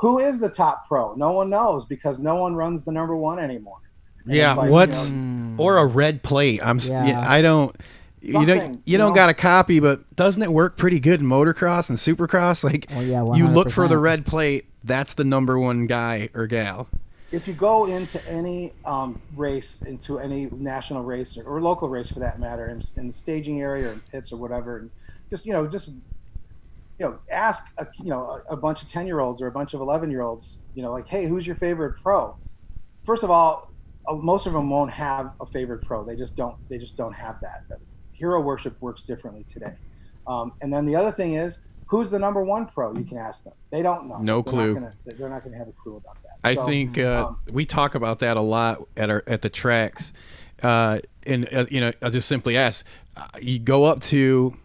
who is the top pro? No one knows because no one runs the number one anymore. And Yeah, it's like, what's you know, or a red plate? I don't. You don't got a copy, but doesn't it work pretty good in motocross and supercross? Like, you look for the red plate. That's the number one guy or gal. If you go into any race, into any national race or local race for that matter, in the staging area or in pits or whatever, and just ask a bunch of 10-year-olds or a bunch of 11-year-olds, like, hey, who's your favorite pro? First of all, most of them won't have a favorite pro. They just don't have that. Hero worship works differently today. And then the other thing is, who's the number one pro? You can ask them. They don't know. No clue. They're not going to have a clue about that. I think we talk about that a lot at the tracks. And I'll just simply ask, you go up to,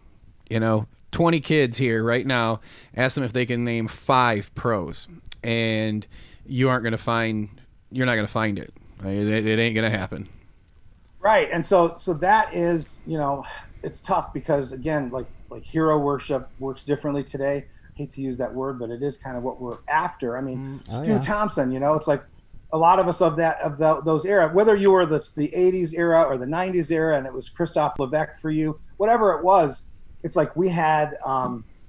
20 kids here right now, ask them if they can name 5 pros, and you're not going to find it. It ain't going to happen. Right. And so that is, it's tough because, again, like hero worship works differently today. I hate to use that word, but it is kind of what we're after. I mean, Stu Thompson, it's like a lot of us of those era, whether you were the 80s era or the 90s era and it was Christophe Levesque for you, whatever it was, it's like we had,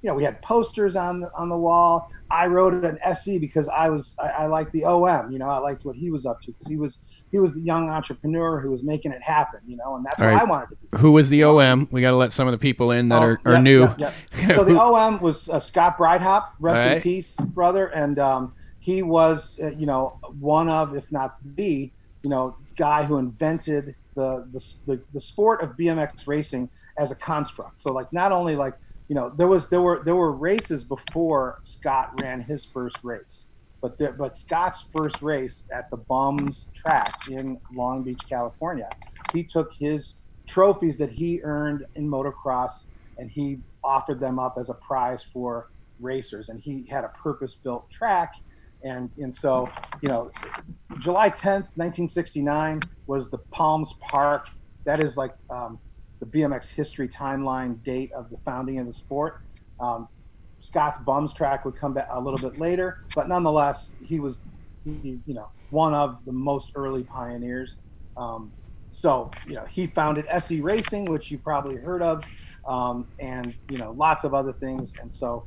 we had posters on the wall. I wrote an SE because I liked the OM, I liked what he was up to because he was the young entrepreneur who was making it happen, and that's what I wanted to be. Who was the OM? We got to let some of the people in that are new. Yeah. So the OM was Scott Breithaupt, rest in peace, brother. And he was, one of, if not the, guy who invented the sport of BMX racing as a construct. So like, not only like, there were races before Scott ran his first race, but Scott's first race at the Bums track in Long Beach, California, he took his trophies that he earned in motocross and he offered them up as a prize for racers. And he had a purpose-built track. And so, July 10th, 1969 was the Palms Park. That is like, the BMX history timeline date of the founding of the sport. Scott's Bums track would come back a little bit later, but nonetheless, he was, one of the most early pioneers. So, he founded SE Racing, which you probably heard of, and, lots of other things. And so,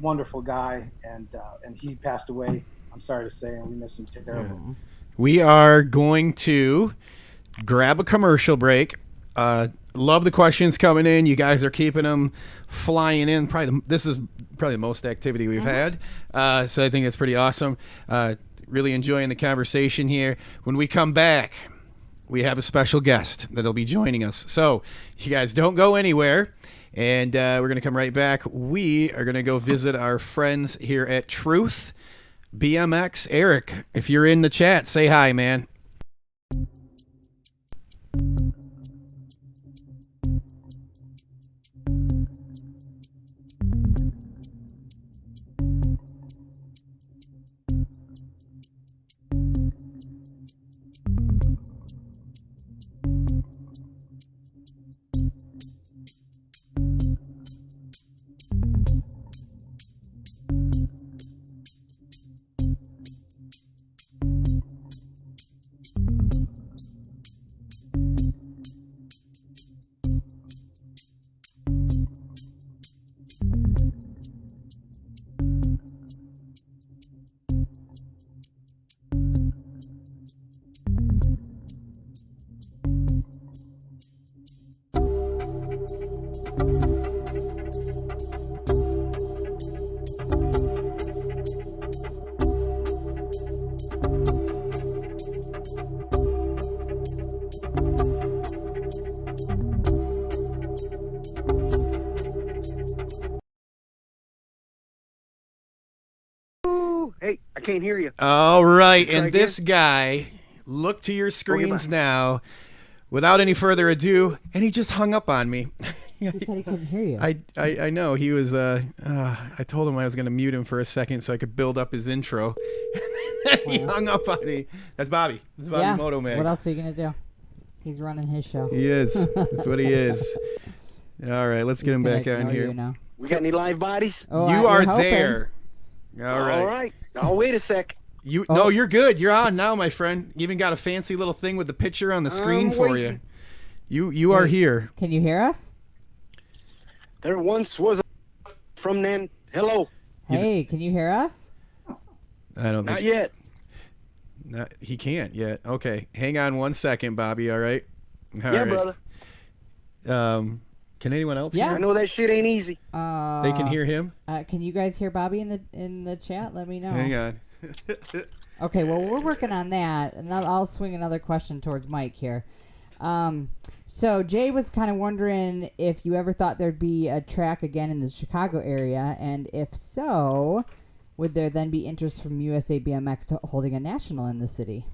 wonderful guy. And he passed away, I'm sorry to say, and we miss him terribly. Yeah. We are going to grab a commercial break. Love the questions coming in. You guys are keeping them flying in. This is probably the most activity we've had. So I think it's pretty awesome. Really enjoying the conversation here. When we come back, we have a special guest that'll be joining us. So you guys don't go anywhere. And we're going to come right back. We are going to go visit our friends here at Truth BMX. Eric, if you're in the chat, say hi, man. Hey, I can't hear you. All right, and this guy, look to your screens now, without any further ado, and he just hung up on me. He said he couldn't hear you. I know, he was, I told him I was going to mute him for a second so I could build up his intro. He hung up on me. That's Bobby. That's Bobby Motomag. What else are you going to do? He's running his show. He is. That's what he is. All right, let's get him back on here. We got any live bodies? You are there. All right. Oh, wait a sec. No, you're good. You're on now, my friend. You even got a fancy little thing with the picture on the screen for you. You are here. Can you hear us? There once was a from then. Hello. Hey, can you hear us? I don't think. Not yet. He can't yet. Okay, hang on 1 second, Bobby. All right. All Yeah, right. brother. Can anyone else? Yeah. hear I him? know that shit ain't easy. They can hear him. Can you guys hear Bobby in the chat? Let me know. Hang on. Okay, well, we're working on that, and I'll swing another question towards Mike here. So Jay was kind of wondering if you ever thought there'd be a track again in the Chicago area, and if so, would there then be interest from USA BMX to holding a national in the city?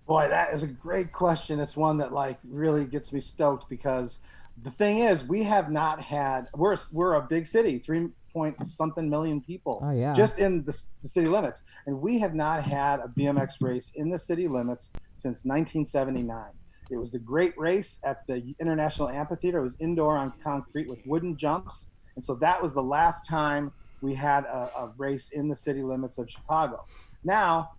Boy, that is a great question. It's one that really gets me stoked because the thing is, we have not had. We're a big city, 3-point-something million people. Oh, yeah. Just in the city limits, and we have not had a BMX race in the city limits since 1979. It was the great race at the International Amphitheater. It was indoor on concrete with wooden jumps, and so that was the last time we had a race in the city limits of Chicago. Now,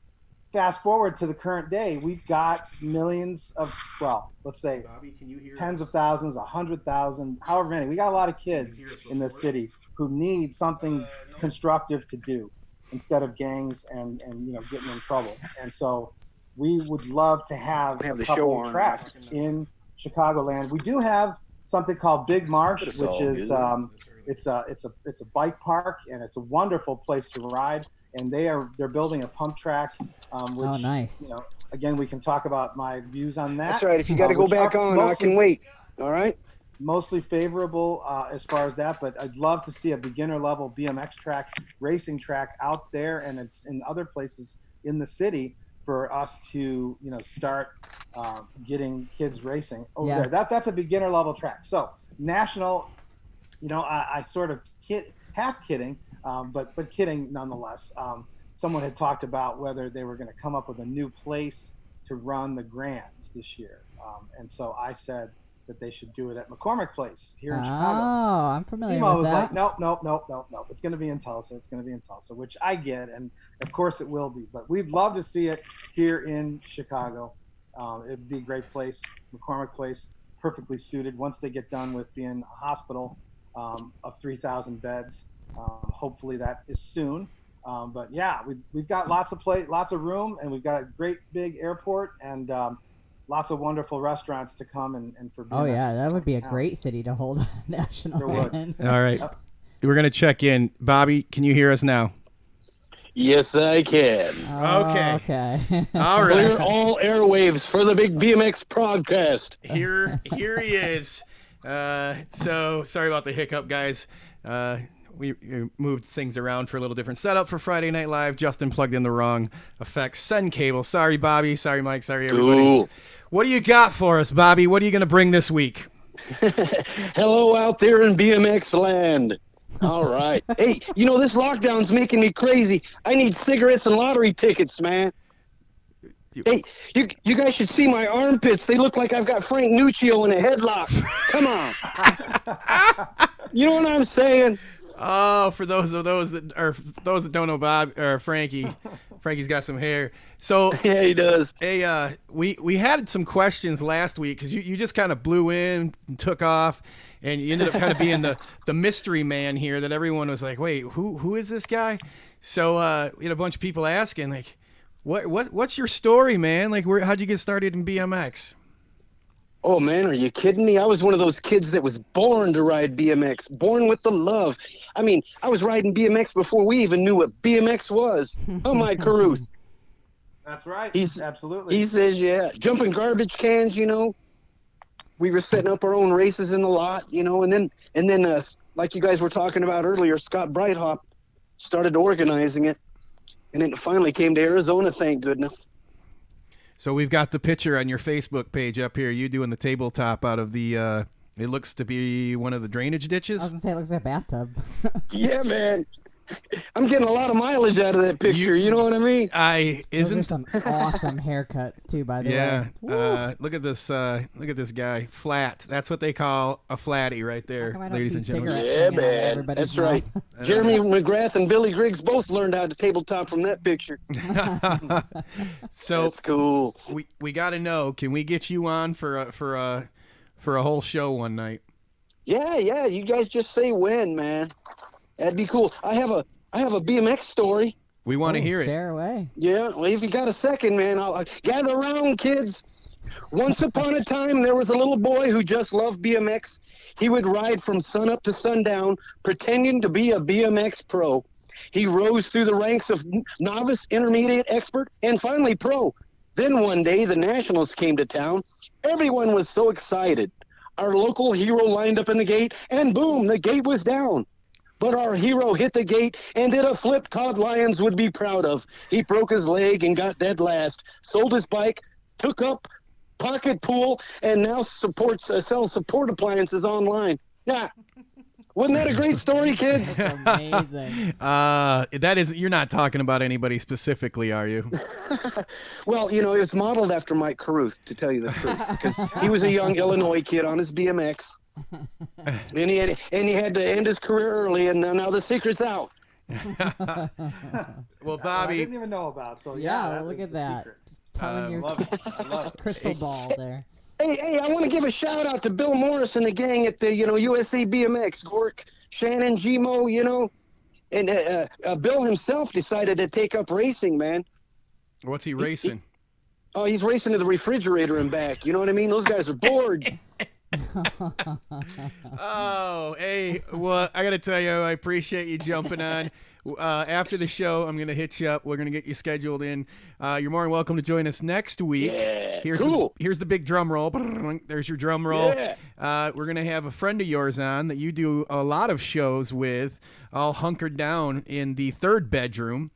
fast forward to the current day, we've got millions of, let's say Bobby, can you hear tens us? of thousands, 100,000, however many. We got a lot of kids in this city who need something constructive to do instead of gangs and getting in trouble. And so we would love to have Have a the show couple on. of tracks in Chicagoland. We do have something called Big Marsh, It's which all is good. it's a bike park, and it's a wonderful place to ride. And they're building a pump track, which Oh, nice. again, we can talk about my views on that. That's right. If you got to go which back are on, I mostly- can wait. All right. Mostly favorable as far as that, but I'd love to see a beginner level BMX track, racing track out there, and it's in other places in the city for us to start getting kids racing over Yeah. there. That's a beginner level track. So national, I sort of half kidding, but kidding nonetheless. Someone had talked about whether they were going to come up with a new place to run the Grands this year, and so I said that they should do it at McCormick Place here in Chicago. Oh, I'm familiar Timo with was that. like, nope. It's going to be in Tulsa. Which I get, and of course it will be. But we'd love to see it here in Chicago. It'd be a great place. McCormick Place, perfectly suited. Once they get done with being a hospital of 3,000 beds, hopefully that is soon. But yeah, we've got lots of room, and we've got a great big airport, and lots of wonderful restaurants to come and for. Oh, yeah, that would be a town. great city to hold a national There would. in. All right. We're going to check in. Bobby, can you hear us now? Yes, I can. Okay. Okay. All Clear right. all airwaves for the big BMX podcast. Here he is. So sorry about the hiccup, guys. We moved things around for a little different setup for Friday Night Live. Justin plugged in the wrong effects send cable. Sorry, Bobby. Sorry, Mike. Sorry, everybody. Cool. What do you got for us, Bobby? What are you going to bring this week? Hello out there in BMX land. All right. Hey, this lockdown's making me crazy. I need cigarettes and lottery tickets, man. Hey, you guys should see my armpits. They look like I've got Frank Nuccio in a headlock. Come on. You know what I'm saying? Oh, for those that don't know Bob or Frankie's got some hair. So Yeah, he does. hey, we had some questions last week because you just kind of blew in and took off, and you ended up kind of being the mystery man here that everyone was like, wait, who is this guy? So we had a bunch of people asking like, what's your story, man? Like, how'd you get started in BMX? Oh, man, are you kidding me? I was one of those kids that was born to ride BMX, born with the love. I mean, I was riding BMX before we even knew what BMX was. Oh, Mike Carruth. That's right. He's- Absolutely. He says, yeah, jumping garbage cans, We were setting up our own races in the lot, and then like you guys were talking about earlier, Scott Breithaupt started organizing it, and then it finally came to Arizona, thank goodness. So we've got the picture on your Facebook page up here. You doing the tabletop out of the. It looks to be one of the drainage I was ditches. going to say it looks like a bathtub. Yeah, man. I'm getting a lot of mileage out of that picture. You know what I mean? Those are some awesome haircuts too, by the way. Yeah. Look at this. Look at this guy. Flat. That's what they call a flatty right there, ladies and gentlemen. Yeah, man. That's right. Jeremy McGrath and Billy Griggs both learned how to tabletop from that picture. So that's cool. We got to know. Can we get you on for a whole show one night? Yeah. You guys just say when, man. That'd be cool. I have a BMX story. We want to hear it. Share away. Yeah, well, if you got a second, man, I'll gather around, kids. Once upon a time, there was a little boy who just loved BMX. He would ride from sunup to sundown, pretending to be a BMX pro. He rose through the ranks of novice, intermediate, expert, and finally pro. Then one day, the Nationals came to town. Everyone was so excited. Our local hero lined up in the gate, and boom, the gate was down. But our hero hit the gate and did a flip Todd Lyons would be proud of. He broke his leg and got dead last, sold his bike, took up pocket pool, and now sells support appliances online. Yeah. Wasn't that a great story, kids? That's amazing. That is, you're not talking about anybody specifically, are you? Well, it was modeled after Mike Carruth, to tell you the truth, because he was a young Illinois kid on his BMX. And he had to end his career early, and now the secret's out. Well, Bobby, I didn't even know about. So yeah, look at that. Telling your I love it. crystal ball there. Hey, I want to give a shout out to Bill Morris and the gang at the USABMX, Gork, Shannon, Gmo, and Bill himself decided to take up racing, man. What's he racing? He's racing to the refrigerator and back. You know what I mean? Those guys are bored. Oh, hey, well, I got to tell you, I appreciate you jumping on. After the show, I'm going to hit you up. We're going to get you scheduled in. You're more than welcome to join us next week. Yeah, here's cool. Here's the big drum roll. There's your drum roll. Yeah. We're going to have a friend of yours on that you do a lot of shows with, all hunkered down in the third bedroom.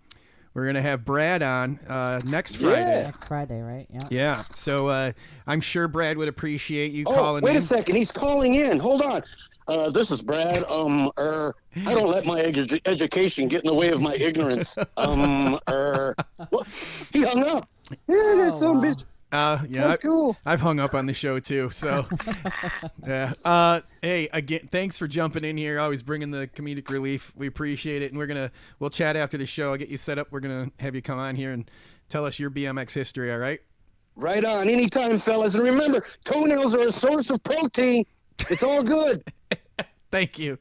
We're going to have Brad on next Friday. Yeah. Next Friday, right? Yeah. Yeah. So I'm sure Brad would appreciate you calling in. Wait a second. He's calling in. Hold on. This is Brad. I don't let my education get in the way of my ignorance. What? He hung up. Yeah, there's some bitch. Yeah, That's cool. I've hung up on the show too. So, yeah. Hey, again, thanks for jumping in here. Always bringing the comedic relief. We appreciate it, and we'll chat after the show. I'll get you set up. We're gonna have you come on here and tell us your BMX history. All right? Right on. Anytime, fellas. And remember, toenails are a source of protein. It's all good. Thank you.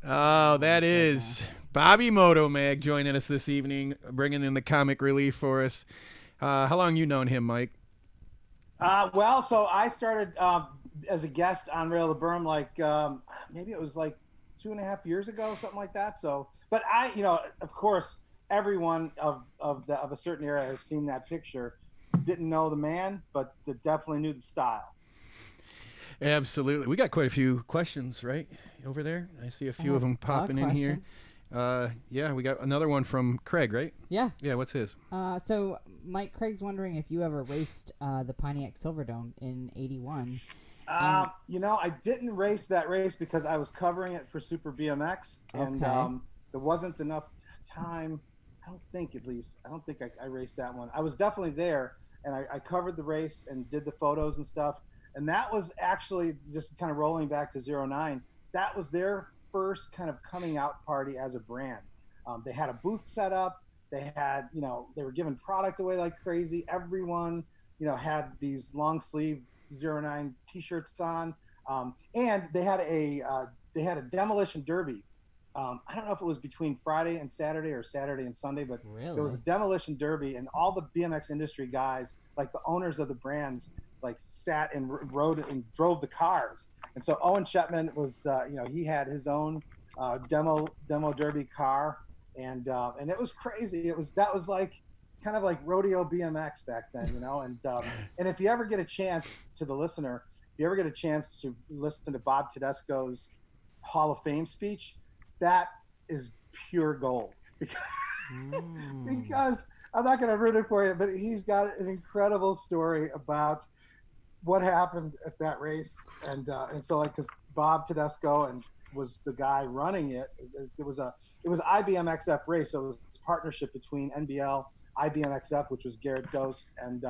Oh, that is Bobby Motomag joining us this evening, bringing in the comic relief for us. How long you known him, Mike? Well, so I started as a guest on Rail the Berm, maybe it was like 2.5 years ago, something like that. So, but of course, everyone of a certain era has seen that picture. Didn't know the man, but definitely knew the style. Absolutely. We got quite a few questions right over there. I see a few of them popping in here. Yeah, we got another one from Craig, right? Yeah. Yeah, what's his? So Mike Craig's wondering if you ever raced the Pontiac Silverdome in '81. I didn't race that race because I was covering it for Super BMX, and there wasn't enough time. I don't think I raced that one. I was definitely there, and I covered the race and did the photos and stuff. And that was actually, just kind of rolling back to 09, that was their first kind of coming out party as a brand. They had a booth set up. They had, they were giving product away like crazy. Everyone, had these long sleeve 09 t-shirts on. And they had a demolition derby. I don't know if it was between Friday and Saturday or Saturday and Sunday, but Really? There was a demolition derby, and all the BMX industry guys, like the owners of the brands, sat and rode and drove the cars. And so Owen Shetman was, he had his own demo derby car, and it was crazy. That was kind of like rodeo BMX back then, And if you ever get a chance, to the listener, if you ever get a chance to listen to Bob Tedesco's Hall of Fame speech, that is pure gold. Because I'm not going to ruin it for you, but he's got an incredible story about what happened at that race, and so because Bob Tedesco and was the guy running it. It was IBMXF race, so it was a partnership between NBL, IBMXF, which was Garrett Dose, and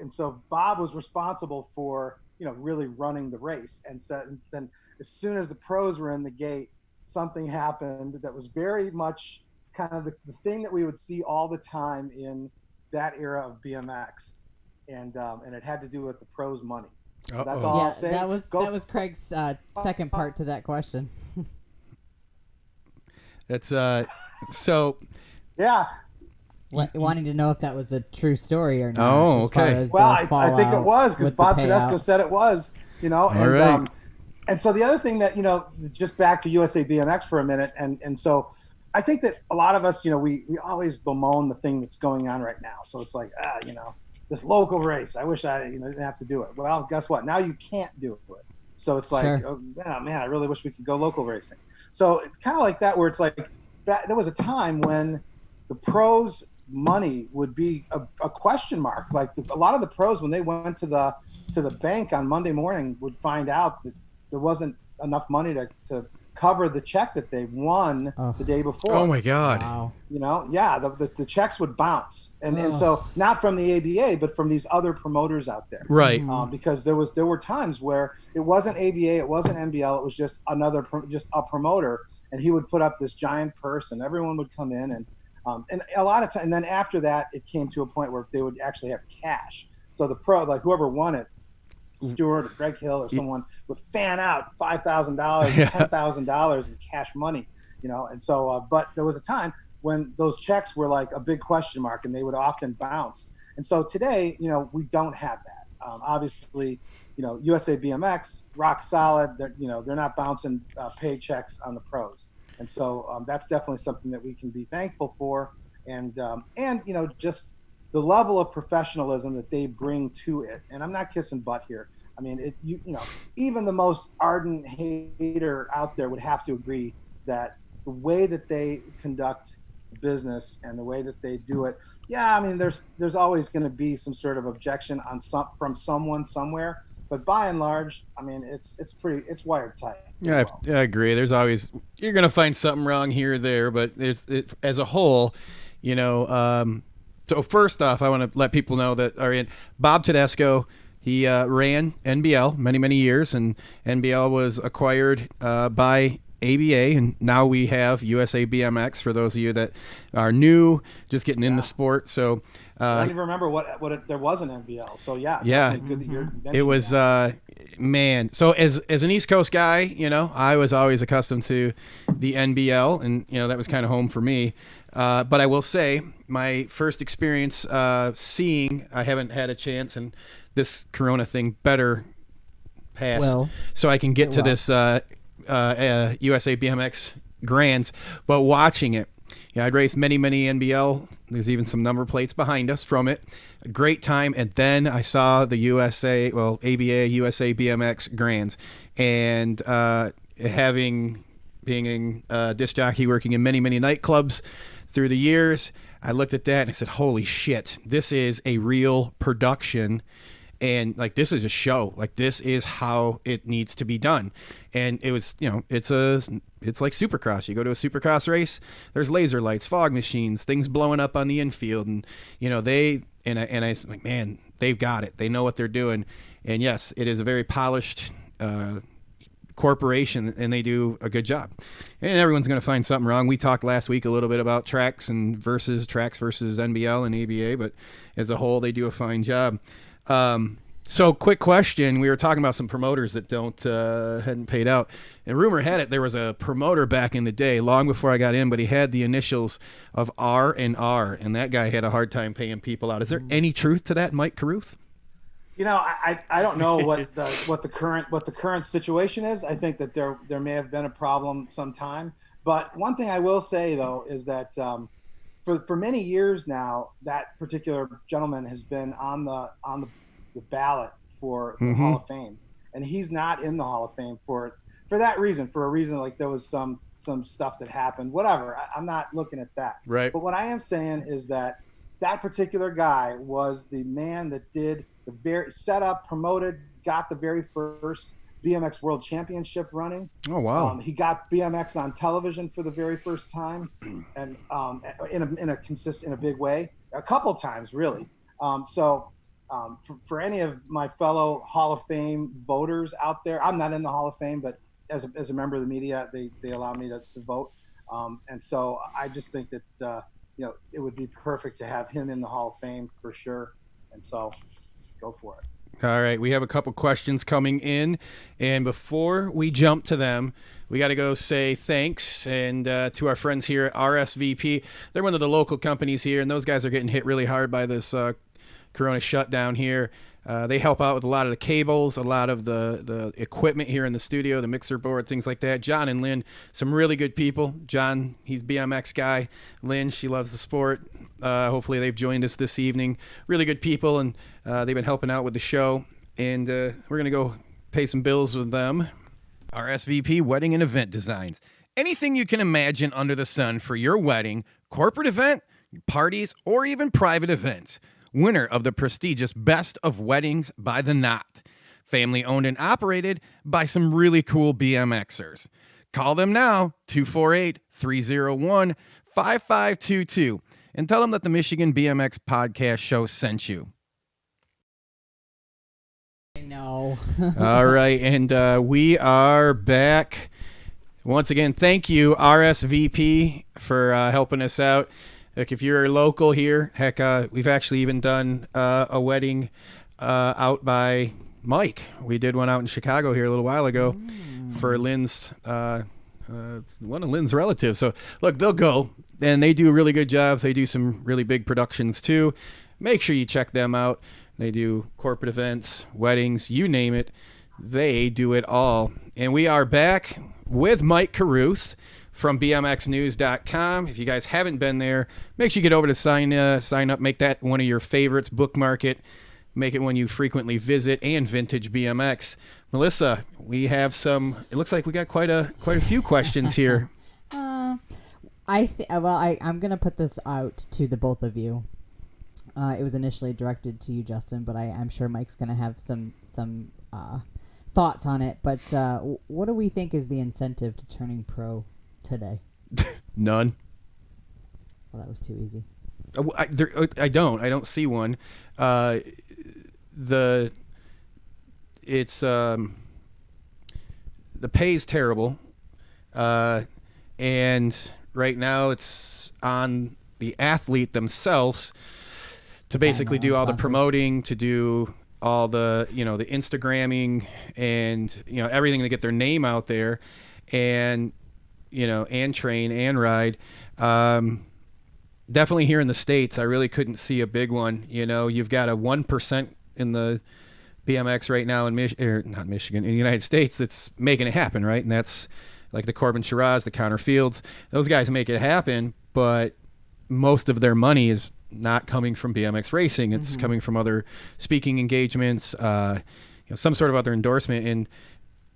and so Bob was responsible for really running the race. And then as soon as the pros were in the gate, something happened that was very much kind of the thing that we would see all the time in that era of BMX, and it had to do with the pros' money. So that's all I'll say. That was Craig's second part to that question. That's so. Yeah. Wanting to know if that was a true story or not. Oh, okay. Well, I think it was, because Bob Tedesco said it was. All right. And so the other thing that, just back to USA BMX for a minute, and so I think that a lot of us, we always bemoan the thing that's going on right now. So it's like, this local race, I wish I didn't have to do it. Well, guess what? Now you can't do it. So it's like, Sure. Oh man, I really wish we could go local racing. So it's kind of like that, where it's like, there was a time when the pros' money would be a question mark. Like a lot of the pros, when they went to the bank on Monday morning, would find out that there wasn't enough money to cover the check that they won the day before. Oh my God. Wow. The checks would bounce, and so not from the ABA, but from these other promoters out there, right? Because there were times where it wasn't ABA, it wasn't NBL, it was just a promoter, and he would put up this giant purse, and everyone would come in, and a lot of time, and then after that, it came to a point where they would actually have cash. So the pro, like whoever won it, Stewart or Greg Hill or someone, would fan out $5,000, $10,000 in cash money, and so, but there was a time when those checks were like a big question mark, and they would often bounce. And so today, we don't have that. Obviously, USA BMX, rock solid. They're not bouncing paychecks on the pros. And so that's definitely something that we can be thankful for. And just the level of professionalism that they bring to it. And I'm not kissing butt here. I mean, even the most ardent hater out there would have to agree that the way that they conduct business and the way that they do it, I mean, there's always going to be some sort of objection from someone somewhere. But by and large, I mean, it's wired tight. Yeah, I agree. There's always, you're going to find something wrong here or there, but as a whole, so first off, I want to let people know that Bob Tedesco, he ran NBL many, many years, and NBL was acquired by ABA, and now we have USA BMX for those of you that are new, just getting in the sport. So I don't even remember what there was an NBL. So yeah, good that you're it was that. Man. So as an East Coast guy, I was always accustomed to the NBL, and that was kind of home for me. But I will say my first experience seeing, I haven't had a chance, and this Corona thing better pass, so I can get to this USA BMX Grands. But watching it, I'd raced many NBL. There's even some number plates behind us from it. A great time. And then I saw the ABA USA BMX Grands, and being a disc jockey, working in many nightclubs through the years, I looked at that and I said, holy shit, this is a real production. And like, this is a show. Like, this is how it needs to be done. And it was, it's like Supercross. You go to a Supercross race, there's laser lights, fog machines, things blowing up on the infield, and I was like, man, they've got it. They know what they're doing. And yes, it is a very polished corporation, and they do a good job. And everyone's going to find something wrong. We talked last week a little bit about tracks versus NBL and ABA, but as a whole, they do a fine job. So quick question. We were talking about some promoters that hadn't paid out, and rumor had it there was a promoter back in the day, long before I got in, but he had the initials of R and R, and that guy had a hard time paying people out. Is there any truth to that, Mike Carruth? I don't know what the current situation is. I think that there may have been a problem sometime, but one thing I will say though is that for many years now, that particular gentleman has been on the ballot for the Hall of Fame, and he's not in the Hall of Fame for that reason. For a reason, like there was some stuff that happened. Whatever. I'm not looking at that. Right. But what I am saying is that particular guy was the man that did the very set up, promoted, got the very first BMX World Championship running. Oh, wow. He got BMX on television for the very first time, and in a big way, a couple times really. For any of my fellow Hall of Fame voters out there, I'm not in the Hall of Fame, but as a member of the media, they allow me to vote, and so I just think that it would be perfect to have him in the Hall of Fame for sure, and so go for it. All right, we have a couple questions coming in, and before we jump to them, we got to go say thanks and to our friends here at RSVP. They're one of the local companies here, and those guys are getting hit really hard by this Corona shutdown here. They help out with a lot of the cables, a lot of the equipment here in the studio, the mixer board, things like that. John and Lynn, some really good people. John, he's BMX guy. Lynn, she loves the sport. Hopefully they've joined us this evening. Really good people, and they've been helping out with the show. And we're going to go pay some bills with them. RSVP Wedding and Event Designs. Anything you can imagine under the sun for your wedding, corporate event, parties, or even private events. Winner of the prestigious Best of Weddings by the Knot. Family owned and operated by some really cool BMXers. Call them now, 248-301-5522, and tell them that the Michigan BMX Podcast Show sent you. I know. All right, and we are back. Once again, thank you, RSVP, for helping us out. Look, if you're local here, heck, we've actually even done a wedding out by Mike. We did one out in Chicago here a little while ago for Lynn's, one of Lynn's relatives. So, look, they'll go, and they do a really good job. They do some really big productions, too. Make sure you check them out. They do corporate events, weddings, you name it. They do it all. And we are back with Mike Carruth from BMXnews.com. If you guys haven't been there, make sure you get over to sign up, make that one of your favorites, bookmark it, make it one you frequently visit, and Vintage BMX. Melissa, we have it looks like we got quite a few questions here. I'm going to put this out to the both of you. It was initially directed to you, Justin, but I'm sure Mike's going to have some thoughts on it. But what do we think is the incentive to turning pro today? None. Well, that was too easy. I don't see one. The pay's terrible, and right now it's on the athlete themselves to basically do all the promoting, to do all the the Instagramming and everything to get their name out there, and and train and ride. Definitely here in the States, I really couldn't see a big one. You've got a 1% in the BMX right now in not Michigan, in the United States that's making it happen, right? And that's like the Corbin Shiraz, the Connor Fields. Those guys make it happen, but most of their money is not coming from BMX racing. It's coming from other speaking engagements, some sort of other endorsement, and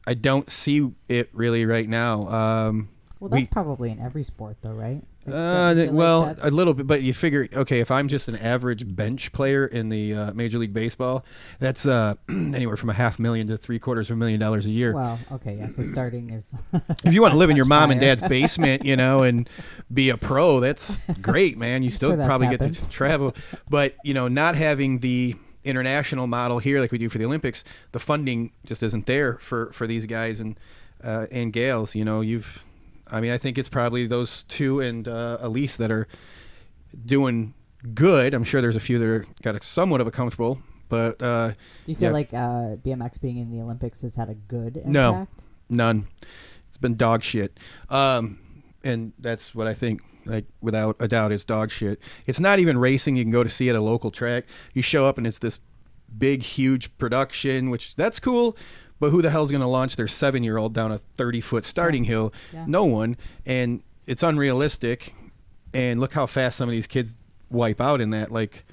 I don't see it really right now. Well, that's probably in every sport, though, right? Well, a little bit, but you figure, okay, if I'm just an average bench player in the Major League Baseball, that's anywhere from $500,000 to $750,000 a year. Well, okay, yeah. So starting is. If you want to live in your mom and dad's basement, and be a pro, that's great, man. You still probably get to travel, but not having the international model here like we do for the Olympics, the funding just isn't there for these guys and gals. I think it's probably those two and Elise that are doing good. I'm sure there's a few that are got somewhat of a comfortable, but do you feel like BMX being in the Olympics has had a good impact? No, none. It's been dog shit, and that's what I think. Like, without a doubt, it's dog shit. It's not even racing you can go to see at a local track. You show up and it's this big, huge production, which that's cool. But who the hell's going to launch their 7-year-old down a 30-foot starting hill? Yeah. No one. And it's unrealistic. And look how fast some of these kids wipe out in that. Like,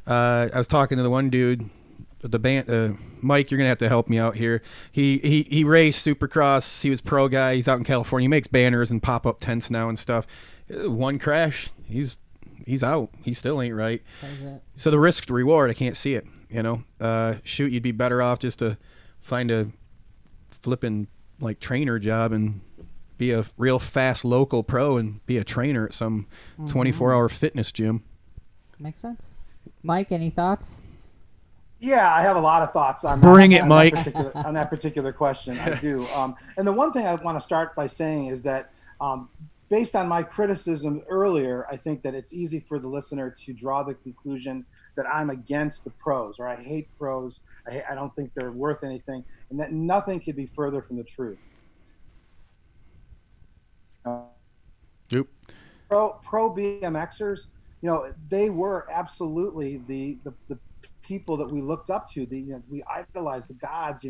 I was talking to the one dude, the band, Mike, you're going to have to help me out here. He raced Supercross. He was pro guy. He's out in California. He makes banners and pop-up tents now and stuff. One crash, he's out. He still ain't right. So the risk to reward, I can't see it. Shoot, you'd be better off just to find a flipping like trainer job and be a real fast local pro and be a trainer at some 24-hour fitness gym. Makes sense. Mike, any thoughts? Yeah, I have a lot of thoughts on Bring it, Mike. on that particular question. I do. And the one thing I want to start by saying is that based on my criticism earlier, I think that it's easy for the listener to draw the conclusion that I'm against the pros or I hate pros. I don't think they're worth anything, and that nothing could be further from the truth. Pro BMXers, they were absolutely the people that we looked up to. We idolized the gods.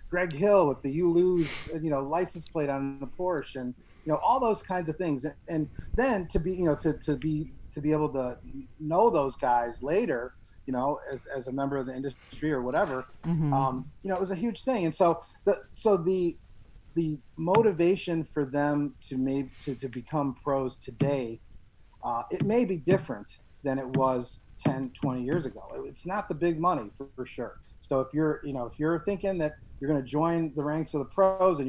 Greg Hill with the "You Lose," license plate on the Porsche, and all those kinds of things. And then to be able to know those guys later, as a member of the industry or whatever, it was a huge thing. And so the motivation for them to become pros today, it may be different than it was 10, 20 years ago. It's not the big money for sure. So if you're thinking that you're going to join the ranks of the pros and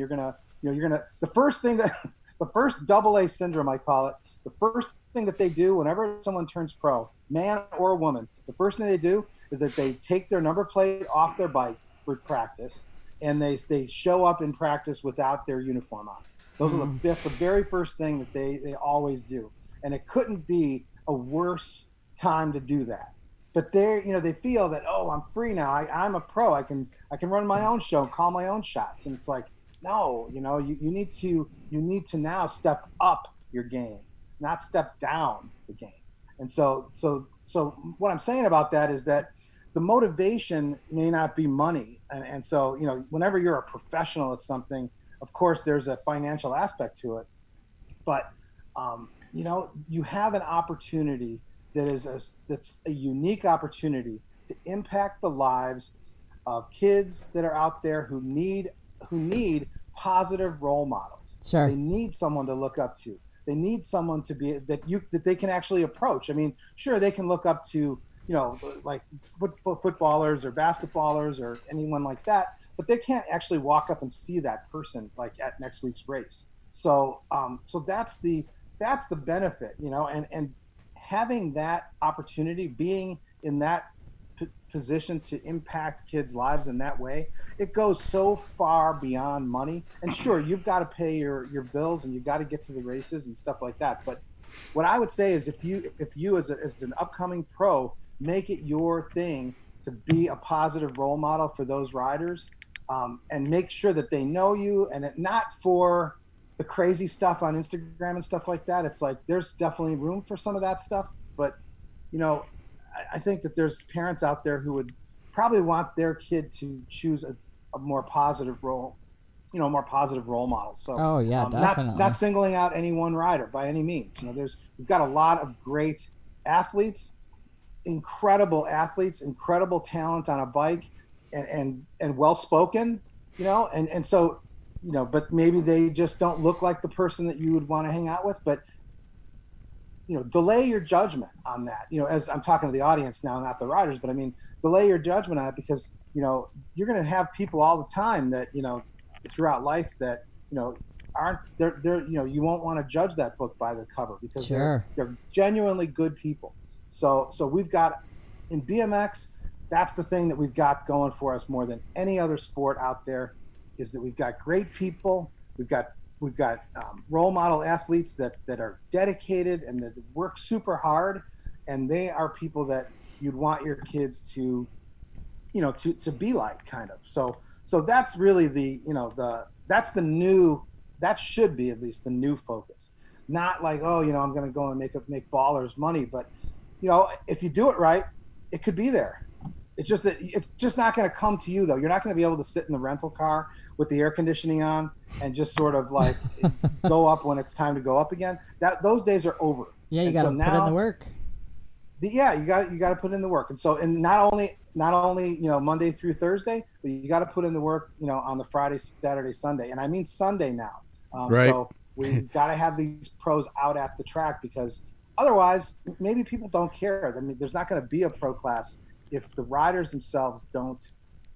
the first AA syndrome, I call it, the first thing that they do whenever someone turns pro, man or woman, the first thing they do is that they take their number plate off their bike for practice, and they show up in practice without their uniform on. That's the very first thing that they always do. And it couldn't be a worse time to do that. But they feel that, oh, I'm free now. I'm a pro. I can run my own show, call my own shots. And it's like, no, you need to now step up your game, not step down the game. And so what I'm saying about that is that the motivation may not be money. And so, whenever you're a professional at something, of course, there's a financial aspect to it. But, you have an opportunity that's a unique opportunity to impact the lives of kids that are out there who need positive role models. Sure. They need someone to look up to. They need someone to be that they can actually approach. I mean, sure, they can look up to, like footballers or basketballers or anyone like that, but they can't actually walk up and see that person like at next week's race. So that's the benefit, and having that opportunity, being in that position to impact kids' lives in that way, it goes so far beyond money. And sure, you've got to pay your bills and you've got to get to the races and stuff like that. But what I would say is if you as an upcoming pro make it your thing to be a positive role model for those riders, and make sure that they know you, and not for the crazy stuff on Instagram and stuff like that. It's like there's definitely room for some of that stuff, but I think that there's parents out there who would probably want their kid to choose a more positive role, more positive role model. So definitely. Not singling out any one rider by any means. We've got a lot of great athletes, incredible talent on a bike, and well-spoken, and so, but maybe they just don't look like the person that you would want to hang out with. But, delay your judgment on that, as I'm talking to the audience now, not the riders, but I mean, delay your judgment on it, because, you're going to have people all the time that, throughout life that, aren't they're you won't want to judge that book by the cover, because they're genuinely good people. So we've got in BMX, that's the thing that we've got going for us more than any other sport out there, is that we've got great people. We've got role model athletes that are dedicated and that work super hard, and they are people that you'd want your kids to be like, kind of. So that's really that should be at least the new focus. Not like, oh, I'm going to go and make ballers money, but if you do it right, it could be there. It's just that it's just not going to come to you, though. You're not going to be able to sit in the rental car with the air conditioning on and just sort of like go up when it's time to go up again. Those days are over. Yeah, you got to put in the work. You got to put in the work. And so, and not only Monday through Thursday, but you got to put in the work on the Friday, Saturday, Sunday, and I mean Sunday now. Right. So we've got to have these pros out at the track, because otherwise maybe people don't care. I mean, there's not going to be a pro class if the riders themselves don't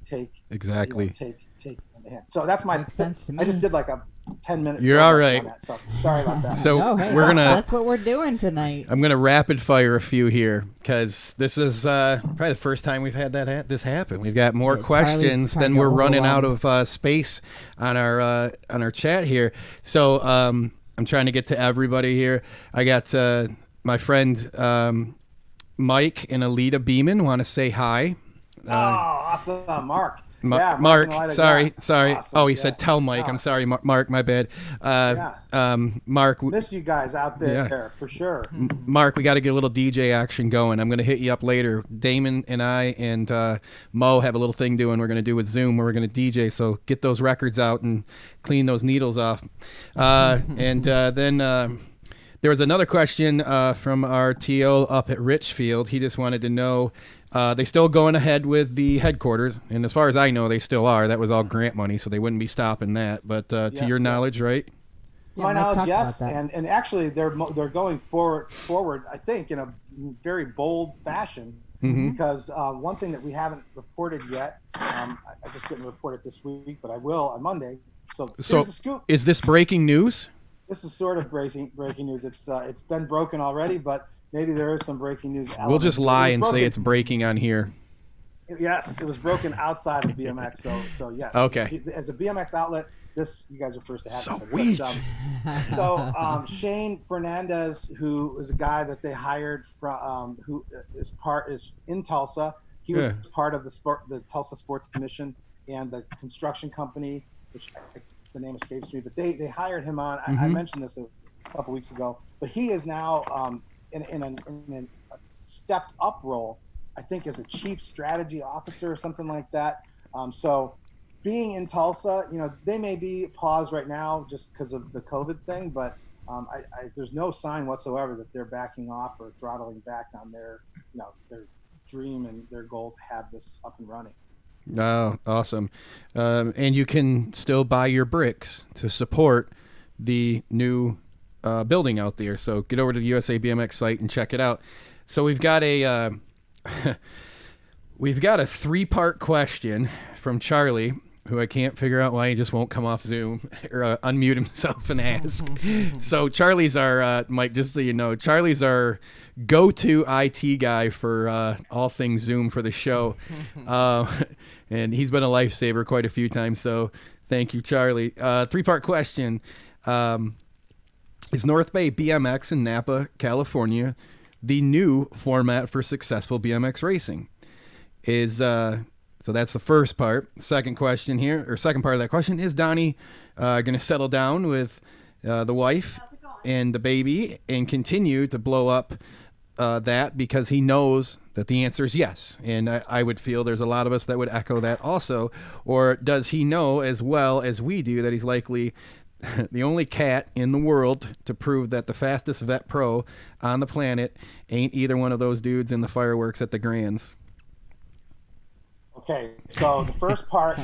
take Exactly. take in hand. So that's my Makes sense to I just me. did like a 10-minute. You're all right. So sorry about that. So No, hey, we're gonna. that's what we're doing tonight. I'm gonna rapid fire a few here because this is probably the first time we've had this happen. We've got more Yeah, questions Charlie's than trying to we're running out overwhelm. of space on our chat here. So I'm trying to get to everybody here. I got my friend Mike and Alita Beeman want to say hi. Awesome, Mark. Mark, and Alida, sorry. Awesome. Oh, he said tell Mike. No. I'm sorry, Mark, my bad. Mark, Miss you guys out there for sure. Mark, we got to get a little DJ action going. I'm going to hit you up later. Damon and I and Mo have a little thing we're going to do with Zoom where we're going to DJ. So get those records out and clean those needles off. And then there was another question from our TO up at Richfield. He just wanted to know, they still going ahead with the headquarters, and as far as I know, they still are. That was all grant money, so they wouldn't be stopping that. But to your knowledge, right? To my Mike knowledge, talked yes, about that. and actually they're going forward. I think in a very bold fashion. Because one thing that we haven't reported yet, I just didn't report it this week, but I will on Monday. So here's the scoop. Is this breaking news? This is sort of breaking news. It's been broken already, but maybe there is some breaking news. We'll just lie and say broken. it's breaking on here. Yes, it was broken outside of BMX. So yes. Okay. As a BMX outlet, you guys are first to have. Sweet. So Shane Fernandez, who is a guy that they hired from, who is in Tulsa. He was part of the Tulsa Sports Commission and the construction company, which the name escapes me, but they hired him on. I mentioned this a couple weeks ago, but he is now in a stepped up role, I think, as a chief strategy officer or something like that. So being in Tulsa, they may be paused right now just because of the COVID thing, but there's no sign whatsoever that they're backing off or throttling back on their dream and their goal to have this up and running. Oh, awesome. And you can still buy your bricks to support the new building out there. So get over to the USABMX site and check it out. So we've got a three-part question from Charlie, who I can't figure out why he just won't come off Zoom or unmute himself and ask. So Charlie's our, Mike, just so you know, Charlie's our go-to IT guy for all things Zoom for the show. And he's been a lifesaver quite a few times, so thank you, Charlie. Three-part question. Is North Bay BMX in Napa, California, the new format for successful BMX racing? So that's the first part. Second question here, or second part of that question, is Donnie going to settle down with the wife and the baby and continue to blow up that because he knows that the answer is yes? And I would feel there's a lot of us that would echo that also. Or does he know as well as we do that he's likely the only cat in the world to prove that the fastest vet pro on the planet ain't either one of those dudes in the fireworks at the Grands? Okay, so the first part,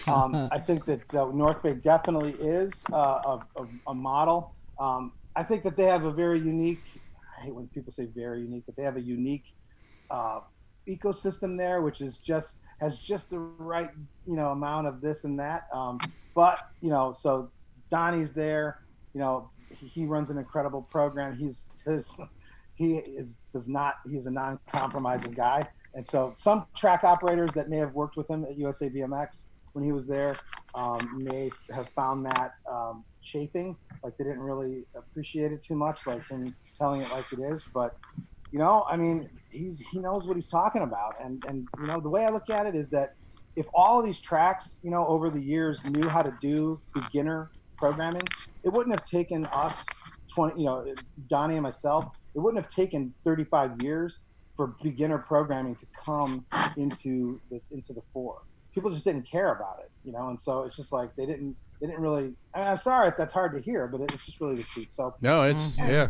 I think that North Bay definitely is a model. I think that they have a very unique, I hate when people say very unique, but they have a unique ecosystem there, which is has just the right, amount of this and that. But, so Donnie's there, he runs an incredible program. He's a non-compromising guy. And so some track operators that may have worked with him at USABMX when he was there may have found that chafing, like they didn't really appreciate it too much, like him telling it like it is. But, he knows what he's talking about. And the way I look at it is that if all of these tracks, over the years knew how to do beginner programming, it wouldn't have taken us Donnie and myself, it wouldn't have taken 35 years for beginner programming to come into the fore. People just didn't care about it, and so it's just like they didn't really. I'm sorry if that's hard to hear, but it's just really the truth. So no, it's yeah.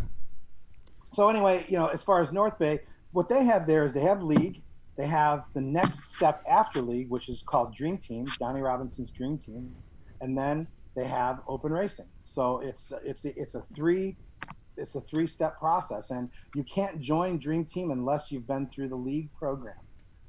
So anyway, as far as North Bay, what they have there is they have league, they have the next step after league, which is called Dream Team, Donnie Robinson's Dream Team, and then they have open racing. So it's a three-step process, and you can't join Dream Team unless you've been through the league program.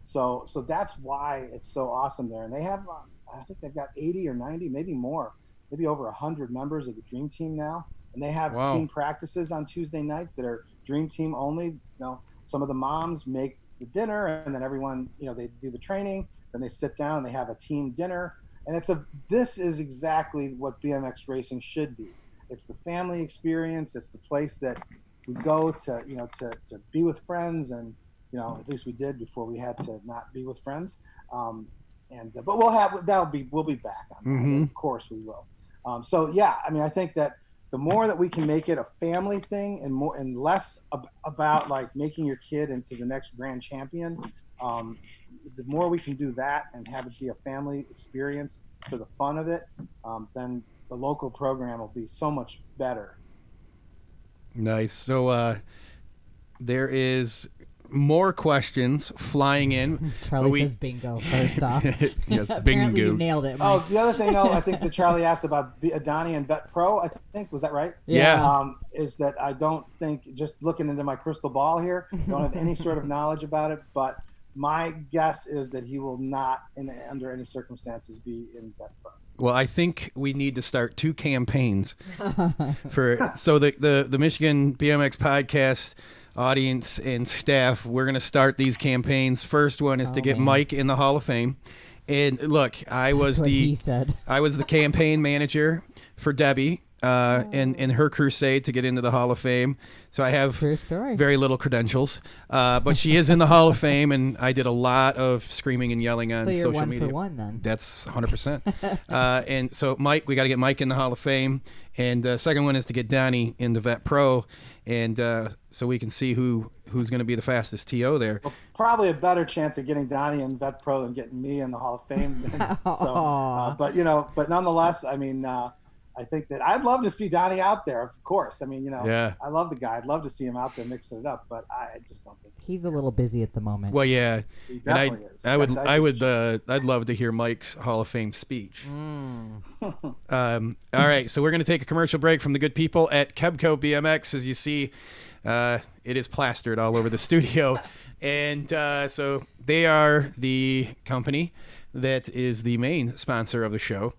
So that's why it's so awesome there. And they have, I think they've got 80 or 90, maybe more, maybe over 100 members of the Dream Team now. And they have team practices on Tuesday nights that are Dream Team only. You know, some of the moms make the dinner, and then everyone, you know, they do the training, then they sit down, they have a team dinner. And this is exactly what BMX racing should be. It's the family experience. It's the place that we go to, you know, to be with friends, and, you know, at least we did before we had to not be with friends. But we'll be back on that. Mm-hmm. Of course we will. So yeah, I mean, I think that the more that we can make it a family thing and less about like making your kid into the next grand champion, the more we can do that and have it be a family experience for the fun of it, then the local program will be so much better. Nice. So there is more questions flying in. Charlie says bingo first off. Yes, Apparently bingo. you nailed it, Mike. Oh, the other thing, though, I think that Charlie asked about Donnie and Bet Pro, I think. Was that right? Yeah. Is that I don't think, just looking into my crystal ball here, don't have any sort of knowledge about it, but my guess is that he will not, under any circumstances, be in Bet Pro. Well, I think we need to start 2 campaigns so the Michigan BMX podcast audience and staff, we're going to start these campaigns. First one is to get Mike in the Hall of Fame. And look, I was the campaign manager for Debbie in her crusade to get into the Hall of Fame. So I have very little credentials, but she is in the Hall of Fame, and I did a lot of screaming and yelling on social media. So you're 1 for 1 then. That's 100%. And so Mike, we got to get Mike in the Hall of Fame. And the second one is to get Donnie in the Vet Pro, and so we can see who's going to be the fastest TO there. Well, probably a better chance of getting Donnie in Vet Pro than getting me in the Hall of Fame. But nonetheless, I mean, I think that I'd love to see Donnie out there, of course. I mean, you know, I love the guy. I'd love to see him out there mixing it up, but I just don't think he's a little busy at the moment. Well, yeah, he definitely is. I'd love to hear Mike's Hall of Fame speech. All right, so we're going to take a commercial break from the good people at Kebco BMX. As you see, it is plastered all over the studio, and so they are the company that is the main sponsor of the show.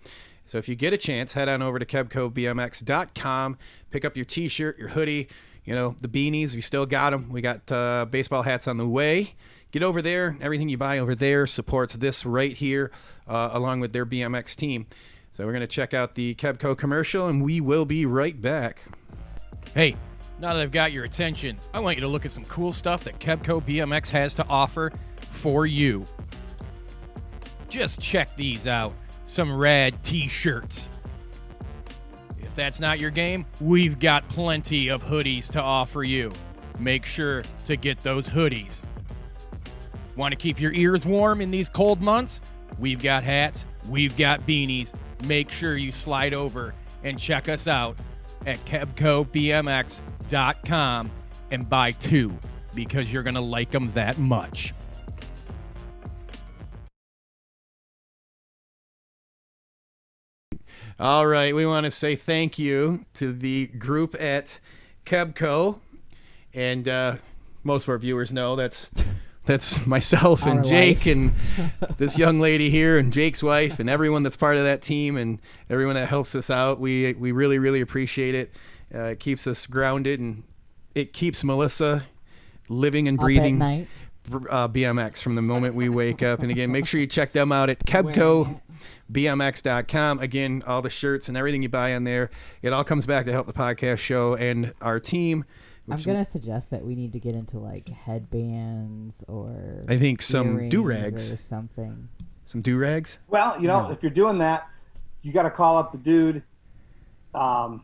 So if you get a chance, head on over to KebcoBMX.com, pick up your T-shirt, your hoodie, you know, the beanies. We still got them. We got baseball hats on the way. Get over there. Everything you buy over there supports this right here, along with their BMX team. So we're going to check out the Kebco commercial, and we will be right back. Hey, now that I've got your attention, I want you to look at some cool stuff that Kebco BMX has to offer for you. Just check these out. Some rad T-shirts. If that's not your game, we've got plenty of hoodies to offer you. Make sure to get those hoodies. Want to keep your ears warm in these cold months? We've got hats, we've got beanies. Make sure you slide over and check us out at KebcoBMX.com and buy 2 because you're going to like them that much. All right, we want to say thank you to the group at Kebco, and most of our viewers know that's myself and Jake and this young lady here and Jake's wife and everyone that's part of that team and everyone that helps us out. We really, really appreciate it. It keeps us grounded, and it keeps Melissa living and breathing BMX from the moment we wake up. And again, make sure you check them out at KebcoBMX.com. Again, all the shirts and everything you buy on there, it all comes back to help the podcast show and our team. I'm going to suggest that we need to get into like headbands or I think some do-rags or something. Some do-rags? Well, you know, if you're doing that, you got to call up the dude, Tom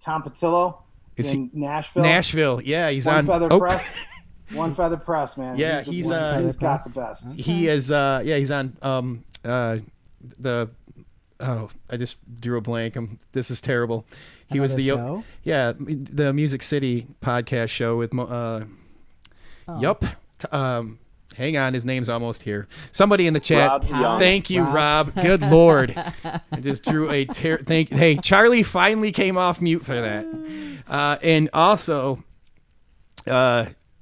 Patillo in Nashville. Nashville, yeah, he's One on Feather Press. One Feather Press, man. Yeah, he's got the best. Okay. He is. He's on the. Oh, I just drew a blank. This is terrible. He was the show? The Music City podcast show with. Yup. Hang on, his name's almost here. Somebody in the chat. Thank you, Rob. Good Lord. I just drew a Hey, Charlie finally came off mute for that. And also,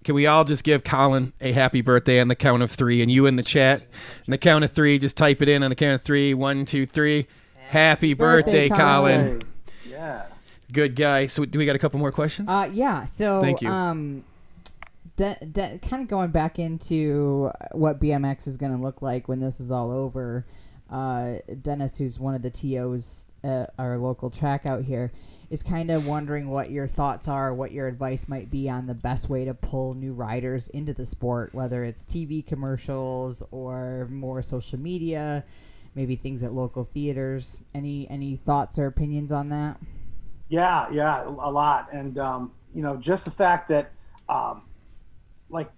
can we all just give Colin a happy birthday on the count of 3? And you in the chat, on the count of 3, just type it in on the count of 3. 1, 2, 3. Happy birthday, Colin. Yeah. Good guy. So do we got a couple more questions? Yeah. So thank you. Kind of going back into what BMX is going to look like when this is all over. Dennis, who's one of the TOs at our local track out here, is kind of wondering what your thoughts are, what your advice might be on the best way to pull new riders into the sport, whether it's TV commercials or more social media, maybe things at local theaters. Any thoughts or opinions on that? Yeah, a lot. And, just the fact that, like,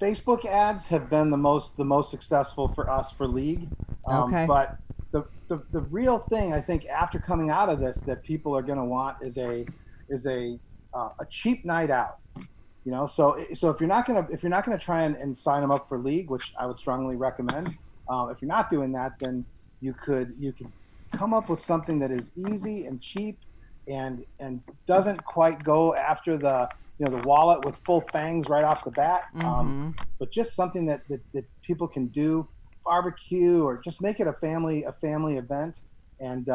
Facebook ads have been the most successful for us for league. Okay. But the real thing, I think, after coming out of this, that people are going to want is a cheap night out. So if you're not gonna try and sign them up for league, which I would strongly recommend, if you're not doing that, then you could come up with something that is easy and cheap and doesn't quite go after the wallet with full fangs right off the bat, but just something that people can do, barbecue, or just make it a family event, and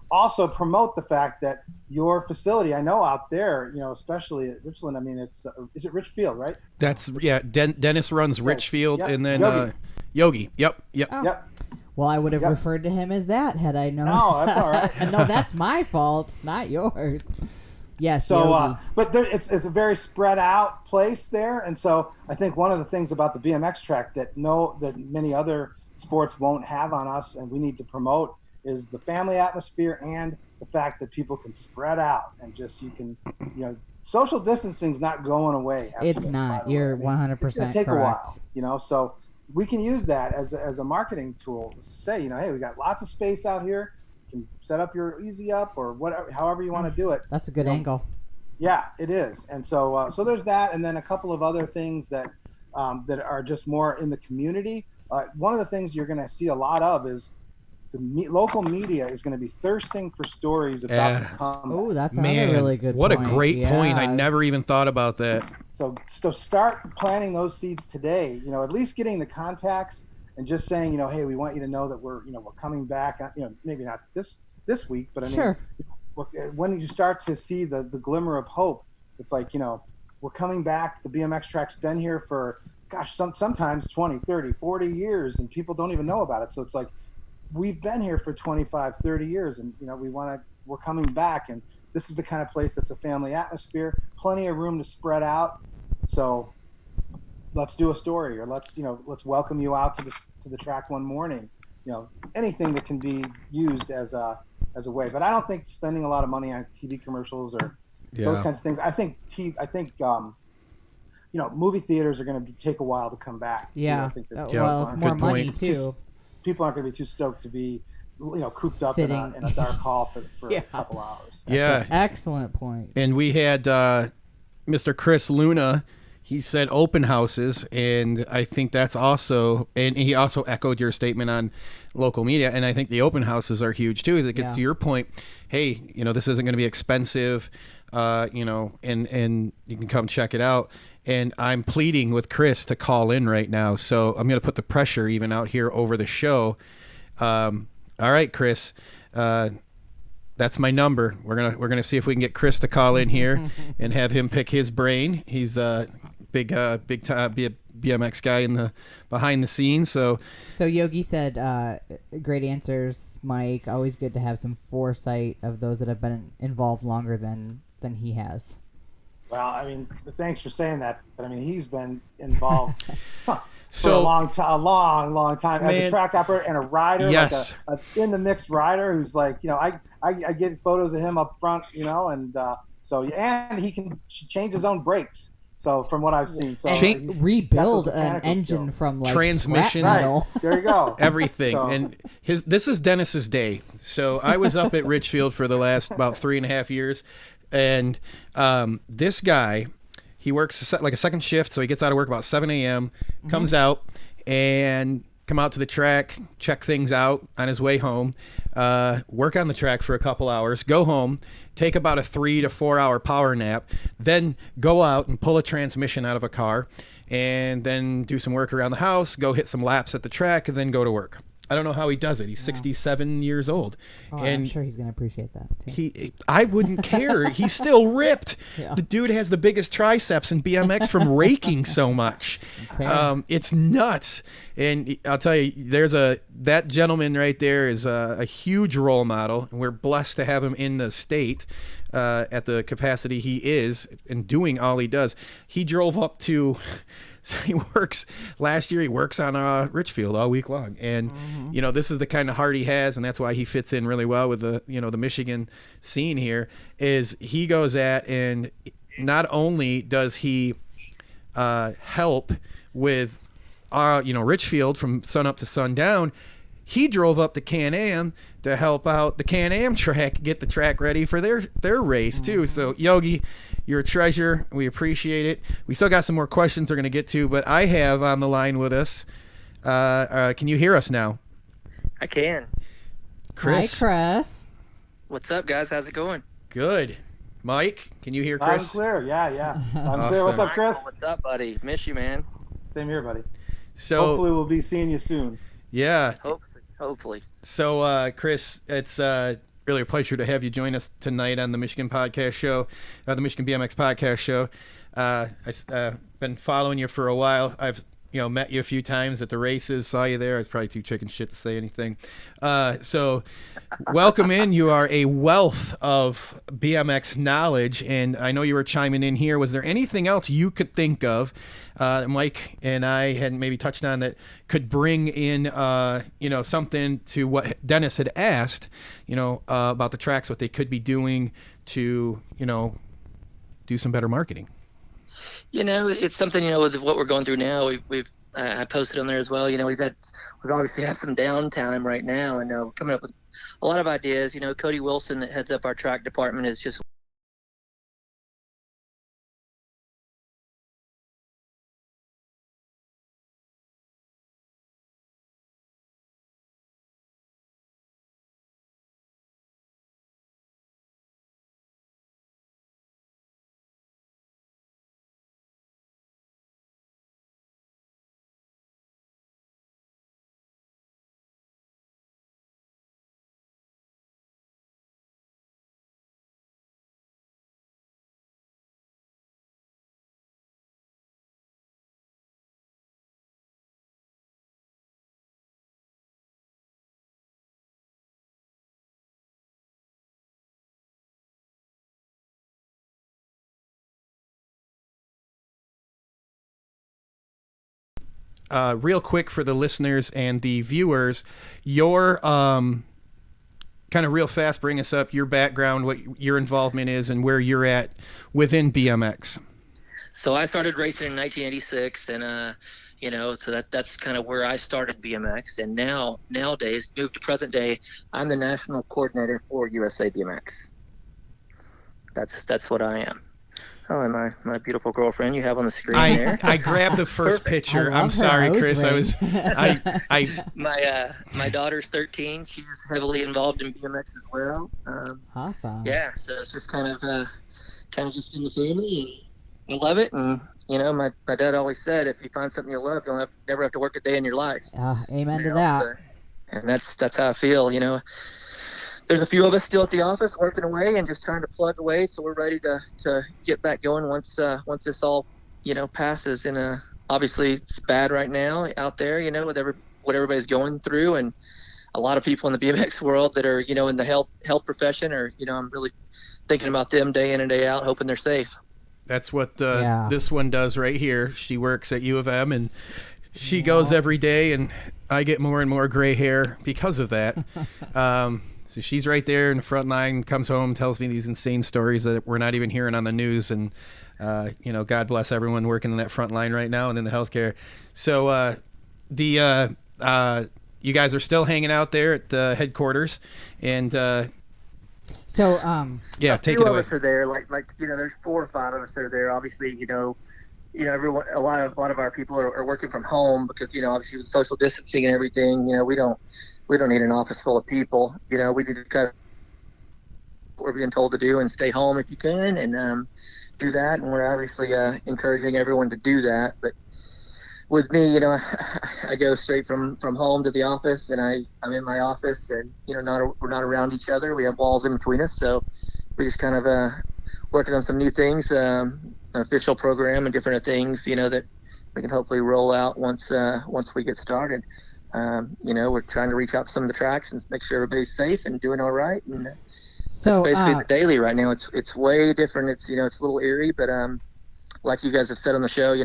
also promote the fact that your facility, I know out there, especially at Richland, I mean, it's is it Richfield, right? That's Dennis runs Richfield, Yep. and then Yogi. Yep. Oh. Yep. Well, I would have referred to him as that had I known. No, that's all right. No, that's my fault, not yours. Yes. So, but it's a very spread out place there, and so I think one of the things about the BMX track that many other sports won't have on us, and we need to promote, is the family atmosphere and the fact that people can spread out and just social distancing's not going away. It's not. You're 100% It's gonna take correct. a while, so we can use that as a marketing tool to say, hey, we got lots of space out here. You can set up your easy up or whatever, however you want to do it. That's a good angle. Yeah, it is. And so there's that, and then a couple of other things that are just more in the community. One of the things you're going to see a lot of is the local media is going to be thirsting for stories about the comeback. Oh, that's another really good what point. a great point. I never even thought about that. So start planting those seeds today. At least getting the contacts and just saying, hey, we want you to know that we're coming back. Maybe not this week, but I mean, sure. When you start to see the glimmer of hope, it's like, we're coming back. The BMX track's been here for, sometimes 20, 30, 40 years, and people don't even know about it. So it's like, we've been here for 25, 30 years, and, we're coming back, and this is the kind of place that's a family atmosphere, plenty of room to spread out. So let's do a story, or let's welcome you out to the track one morning. Anything that can be used as a way. But I don't think spending a lot of money on TV commercials or those kinds of things. I think movie theaters are going to take a while to come back. Yeah. So I think that it's more money too. People aren't going to be too stoked to be cooped up in a dark hall for a couple hours. That's an excellent point. And we had Mr. Chris Luna. He said open houses, and I think that's also, and he also echoed your statement on local media, and I think the open houses are huge too. As it gets to your point, hey, this isn't going to be expensive, and you can come check it out. And I'm pleading with Chris to call in right now, so I'm going to put the pressure even out here over the show. All right, Chris, that's my number. We're gonna see if we can get Chris to call in here and have him pick his brain. He's big time BMX guy in the behind the scenes. So Yogi said, great answers, Mike. Always good to have some foresight of those that have been involved longer than he has. Well, I mean, thanks for saying that, but I mean, he's been involved for a long time as a track operator and a rider, like a in the mix rider who's like, I get photos of him up front, and he can change his own brakes. So from what I've seen, rebuild an engine from transmission. Right. There you go. Everything. And this is Dennis's day. So I was up at Richfield for the last about 3.5 years, and this guy, he works like a second shift, so he gets out of work about 7 a.m., comes out, and come out to the track, check things out on his way home, work on the track for a couple hours, go home, take about a 3 to 4 hour power nap, then go out and pull a transmission out of a car, and then do some work around the house, go hit some laps at the track, and then go to work. I don't know how he does it. He's 67 years old. Oh, and I'm sure he's going to appreciate that, too. I wouldn't care. He's still ripped. Yeah. The dude has the biggest triceps in BMX from raking so much. It's nuts. And I'll tell you, that gentleman right there is a huge role model. And we're blessed to have him in the state at the capacity he is and doing all he does. He drove up to... So last year he works on Richfield all week long. And, this is the kind of heart he has, and that's why he fits in really well with the Michigan scene here, is he goes at, and not only does he help with, Richfield from sun up to sundown, he drove up to Can-Am to help out the Can-Am track, get the track ready for their race too. So Yogi, you're a treasure. We appreciate it. We still got some more questions we're going to get to, but I have on the line with us. Can you hear us now? I can. Chris. Hi, Chris. What's up, guys? How's it going? Good. Mike, can you hear Chris? I'm clear. Yeah. I'm Awesome. clear. What's up, Chris? What's up, buddy? Miss you, man. Same here, buddy. So hopefully we'll be seeing you soon. Yeah. Hopefully. So, Chris, it's really a pleasure to have you join us tonight on the Michigan Podcast Show, the Michigan BMX Podcast Show. I've been following you for a while. I've met you a few times at the races, saw you there. I was probably too chicken shit to say anything. So welcome in. You are a wealth of BMX knowledge, and I know you were chiming in here. Was there anything else you could think of, Mike and I had maybe touched on, that could bring in, something to what Dennis had asked, about the tracks, what they could be doing to, do some better marketing? It's something, with what we're going through now. We've I posted on there as well. We've obviously had some downtime right now, and we're coming up with a lot of ideas. Cody Wilson, that heads up our track department, is just real quick for the listeners and the viewers, your kind of real fast, bring us up your background, what your involvement is, and where you're at within BMX. So I started racing in 1986, and so that's kind of where I started BMX. And nowadays, moved to present day, I'm the national coordinator for USABMX. That's what I am. Oh, and my beautiful girlfriend you have on the screen there. I grabbed the first picture. I'm sorry, Chris. My daughter's 13. She's heavily involved in BMX as well. Awesome. Yeah, so it's just kind of just in the family, and I love it. And my dad always said, if you find something you love, you'll never have to work a day in your life. Amen to that. So, and that's how I feel. There's a few of us still at the office working away and just trying to plug away, so we're ready to get back going once this all passes. And obviously it's bad right now out there, with what everybody's going through, and a lot of people in the BMX world that are in the health profession, or I'm really thinking about them day in and day out, hoping they're safe. That's what this one does right here. She works at U of M, and she goes every day, and I get more and more gray hair because of that. So she's right there in the front line, comes home, tells me these insane stories that we're not even hearing on the news. And, God bless everyone working in that front line right now and in the healthcare. So you guys are still hanging out there at the headquarters. And yeah, take it away. Of us are there. Like there's 4 or 5 of us that are there. Obviously, everyone, a lot of our people are working from home because, obviously with social distancing and everything, we don't need an office full of people. We need to kind of what we're being told to do and stay home if you can, and do that. And we're obviously encouraging everyone to do that. But with me, I go straight from home to the office, and I'm in my office, and we're not around each other. We have walls in between us, so we just kind of working on some new things, an official program and different things, that we can hopefully roll out once we get started. We're trying to reach out to some of the tracks and make sure everybody's safe and doing all right. And So that's basically the daily right now. It's way different. It's it's a little eerie, but like you guys have said on the show,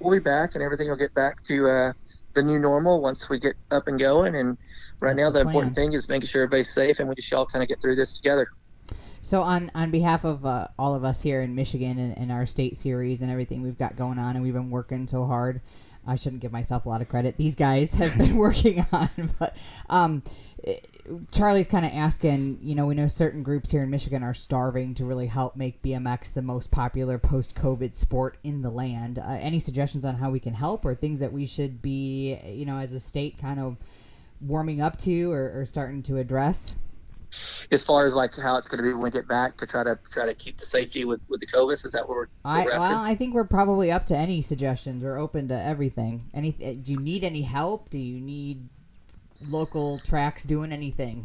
we'll be back and everything will get back to the new normal once we get up and going. And right now, the important thing is making sure everybody's safe and we just all kind of get through this together. So on behalf of all of us here in Michigan and our state series and everything we've got going on, and we've been working so hard, I shouldn't give myself a lot of credit. These guys have been working on, but Charlie's kind of asking, we know certain groups here in Michigan are starving to really help make BMX the most popular post-COVID sport in the land. Any suggestions on how we can help, or things that we should be, as a state kind of warming up to or starting to address? As far as like how it's going to be when we get back to try to keep the safety with the COVID, is that what we're asking? Well, I think we're probably up to any suggestions. We're open to everything. Do you need any help? Do you need local tracks doing anything?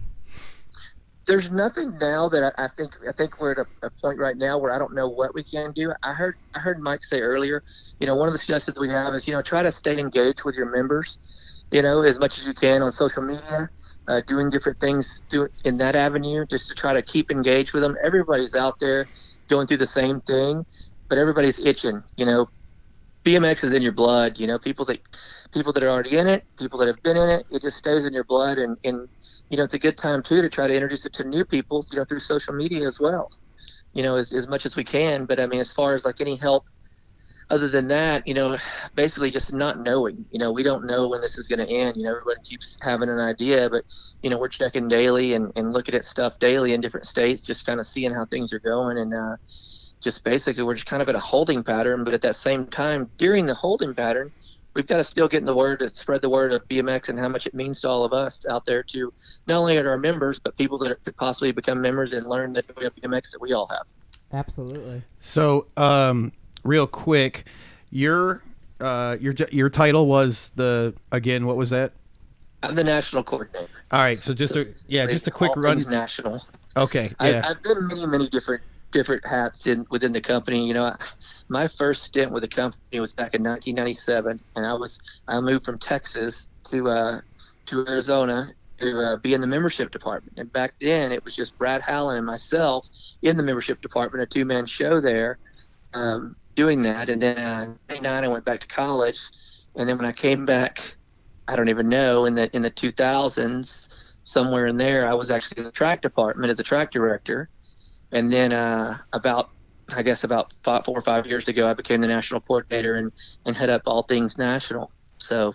There's nothing now that I think we're at a point right now where I don't know what we can do. I heard Mike say earlier, one of the suggestions we have is try to stay engaged with your members, as much as you can on social media. Doing different things in that avenue, just to try to keep engaged with them. Everybody's out there going through the same thing, but everybody's itching. BMX is in your blood. People that are already in it, people that have been in it, it just stays in your blood. And it's a good time too to try to introduce it to new people, through social media as well. As much as we can. But I mean, as far as like any help other than that, basically just not knowing. We don't know when this is going to end. Everybody keeps having an idea, but, we're checking daily and looking at stuff daily in different states, just kind of seeing how things are going. And just basically we're just kind of in a holding pattern. But at that same time, during the holding pattern, we've got to still get in the word to spread the word of BMX and how much it means to all of us out there, to not only our members, but people that could possibly become members and learn the joy of BMX that we all have. Absolutely. So, real quick, your title was again, what was that? I'm the national coordinator. All right, so just a quick run. National. Okay. Yeah. I've been many different hats within the company. My first stint with the company was back in 1997, and I moved from Texas to Arizona to be in the membership department. And back then, it was just Brad Hallen and myself in the membership department, a two-man show there. Doing that, and then in 1999 I went back to college, and then when I came back, I don't even know, in the 2000s, somewhere in there, I was actually in the track department as a track director, and then about 4 or 5 years ago, I became the national coordinator and head up all things national. So